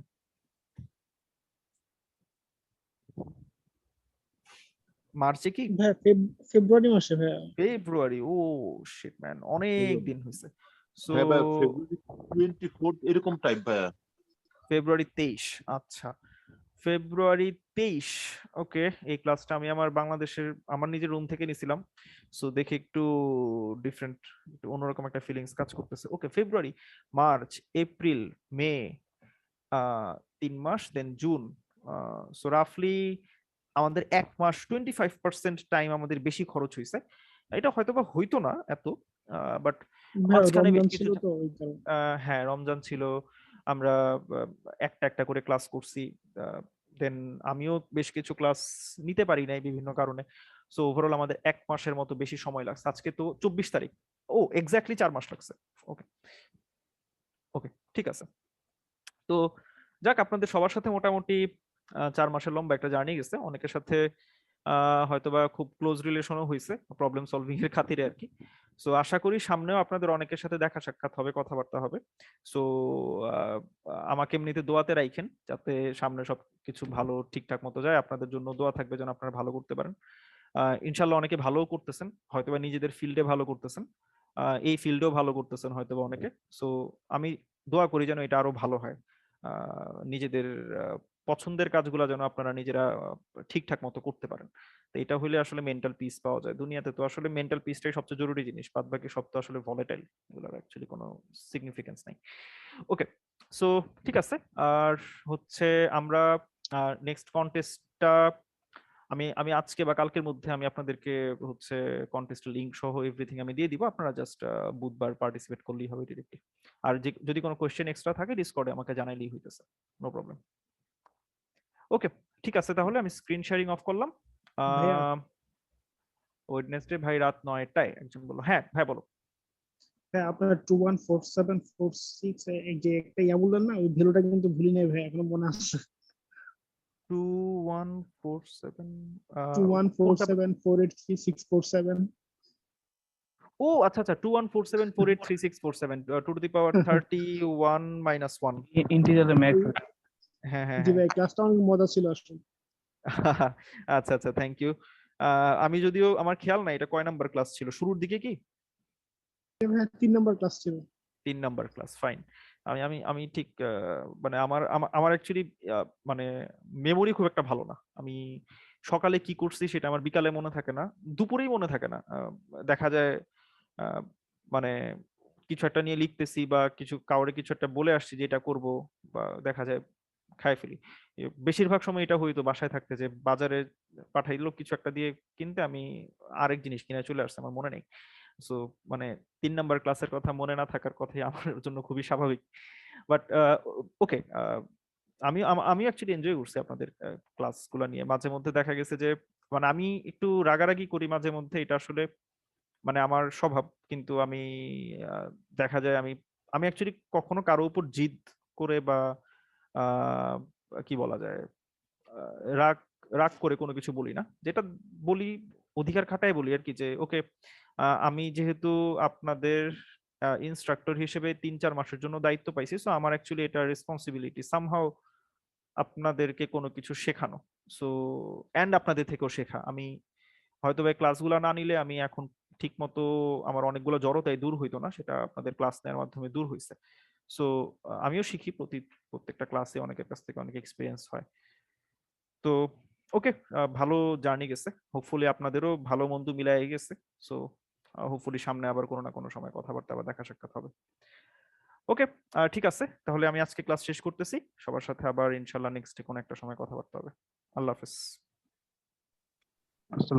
মার্চে কি? ভাইয়া ফেব্রুয়ারি মাসে ভাইয়া। ফেব্রুয়ারি? ও শিট ম্যান, অনেক দিন হয়েছে। সো হ্যাঁ ভাই, ফেব্রুয়ারি 24 এরকম টাইপ ভাইয়া। ফেব্রুয়ারি 23, আচ্ছা ফেব্রুয়ারি 23। ওকে, এই ক্লাসটা আমি আমার বাংলাদেশের আমার নিজের রুম থেকে নিছিলাম, সো দেখে একটু ডিফারেন্ট, একটু অন্যরকম একটা ফিলিংস কাজ করতেছে। ওকে, ফেব্রুয়ারি, মার্চ, এপ্রিল, মে, 3 মাস, দেন জুন। সো রাফলি আমাদের 1 মাস 25% টাইম আমাদের বেশি খরচ হয়েছে। এটা হয়তো বা হইতো না এত, বাট ভাইয়া মাঝখানে রমজান বেশ ছিল কিছু তো ওই কারণে। হ্যাঁ রমজান ছিল, আমরা একটা একটা করে ক্লাস করছি, দেন আমিও বেশ কিছু ক্লাস নিতে পারি নাই বিভিন্ন কারণে। সো ওভারঅল আমাদের 1 মাসের মতো বেশি সময় লাগছে। আজকে তো 24 তারিখ, ও এক্স্যাক্টলি 4 মাস লাগছে। ওকে, ওকে ঠিক আছে। তো যাক, আপনাদের সবার সাথে মোটামুটি 4 মাসের লম্বা একটা জার্নি গেছে, অনেকের সাথে হয়তোবা খুব ক্লোজ রিলেশনও হয়েছে প্রবলেম সলভিং এর খাতিরে আর কি। সো আশা করি সামনেও আপনাদের অনেকের সাথে দেখা সাক্ষাৎ হবে, কথাবার্তা হবে। সো আমাকে এমনিতে দোয়াতে রাখেন যাতে সামনে সবকিছু ভালো ঠিকঠাক মতো যায়, আপনাদের জন্য দোয়া থাকবে যেন আপনারা ভালো করতে পারেন। ইনশাল্লাহ অনেকে ভালোও করতেছেন, হয়তোবা নিজেদের ফিল্ডে ভালো করতেছেন, এই ফিল্ডেও ভালো করতেছেন হয়তোবা অনেকে। সো আমি দোয়া করি যেন এটা আরো ভালো হয়, নিজেদের পছন্দের কাজগুলো যেন আপনারা নিজেরা ঠিকঠাক মতো করতে পারেন। তো এটা হলে আসলে মেন্টাল পিস পাওয়া যায় দুনিয়াতে, তো আসলে মেন্টাল পিসটাই সবচেয়ে জরুরি জিনিস, বাদ বাকি সব তো আসলে ভলেটাইল, এগুলোর অ্যাকচুয়ালি কোনো সিগনিফিকেন্স নাই। ওকে, সো ঠিক আছে। আর হচ্ছে আমরা নেক্সট কন্টেস্টটা আমি আমি আজকে বা কালকের মধ্যে আমি আপনাদেরকে হচ্ছে কন্টেস্ট লিংক সহ এভরিথিং আমি দিয়ে দিব, আপনারা জাস্ট বুধবার পার্টিসিপেট করলেই হবে ডিরেক্টলি। আর যদি কোনো কোশ্চেন এক্সট্রা থাকে ডিসকর্ডে আমাকে জানাইলেই হইতেছে, নো প্রবলেম। ওকে, ঠিক আছে, তাহলে আমি স্ক্রিন শেয়ারিং অফ করলাম। ভাইয়া ওয়েডনেসডে ভাই রাত 9টায় একজন বললো, হ্যাঁ ভাই বলো। হ্যাঁ আপনার 214746 এই যে একটা ইয়া বললেন না, ওই ভ্যালুটা কিন্তু ভুলি নাই ভাই, এখনো মনে আছে। 2147 2147483647। ও আচ্ছা আচ্ছা, 2147483647, 2 to the power 31 minus 1। ইন্টিজারের max. হ্যাঁ হ্যাঁ জি হ্যাঁ। ভাই, ক্লাসটা অনেক মজা ছিল আসলে। আচ্ছা আচ্ছা, থ্যাংক ইউ। আমি যদিও আমার খেয়াল নাই এটা কয় নাম্বার ক্লাস ছিল, শুরুর দিকে কি? ভাই 3 নাম্বার ক্লাস ছিল। 3 নাম্বার ক্লাস, ফাইন। আমি আমি আমি ঠিক মানে আমার অ্যাকচুয়ালি মানে মেমোরি খুব একটা ভালো না। আমি সকালে কি করছি সেটা আমার বিকালে মনে থাকে না, দুপুরেই মনে থাকে না। দেখা যায় আহ, মানে কিছু একটা নিয়ে লিখতেছি বা কাউরে কিছু একটা বলে আসছি যে এটা করব, বা দেখা যায় খাই ফেলি। বেশিরভাগ সময় এটা হইতো বাসায় থাকতে, যে বাজারে পাঠাইলো কিছু একটা দিয়ে কিনতে, আমি আরেক জিনিস কিনে চলে আসছে, আমার মনে নেই। সো মানে 3 নাম্বার ক্লাসের কথা মনে না থাকার কথাই আমার জন্য খুবই স্বাভাবিক। বাট ওকে, আমি অ্যাকচুয়ালি এনজয় করছি আপনাদের ক্লাসগুলো নিয়ে। মাঝে মধ্যে দেখা গেছে যে মানে আমি একটু রাগারাগি করি মাঝে মধ্যে, এটা আসলে মানে আমার স্বভাব। কিন্তু আমি আহ, দেখা যায় আমি আমি অ্যাকচুয়ালি কখনো কারো উপর জিদ করে বা আহ, কি বলা যায়, আহ, রাগ রাগ করে কোনো কিছু বলি না। যেটা বলি অধিকার খাটায় বলি আর কি, যে ওকে আমি যেহেতু আপনাদের ইনস্ট্রাক্টর হিসেবে 3-4 মাসের জন্য দায়িত্ব পাইছি, সো আমার অ্যাকচুয়ালি এটা রেসপন্সিবিলিটি সামহাও আপনাদেরকে কোনো কিছু শেখানো। সো এন্ড আপনাদের থেকেও শেখা। আমি হয়তো বা ক্লাসগুলো না নিলে আমি এখন ঠিক মতো আমার অনেকগুলো জড়তাই দূর হইতো না, সেটা আপনাদের ক্লাস নেওয়ার মাধ্যমে দূর হয়েছে। সো আমিও শিখি প্রত্যেকটা ক্লাসে অনেকের কাছ থেকে অনেক এক্সপিরিয়েন্স হয়। তো ওকে, ভালো জার্নি গেছে, হোপফুলি আপনাদেরও ভালো মন্দ মিলাই গেছে। সো হোপফুলি সামনে আবার কোনো না কোনো সময় কথাবার্তা আবার দেখা সাক্ষাৎ হবে। ওকে, ঠিক আছে, তাহলে আমি আজকে ক্লাস শেষ করতেছি। সবার সাথে আবার ইনশাল্লাহ নেক্সট কোনো একটা সময় কথাবার্তা হবে। আল্লাহ হাফেজ। আসসালাম।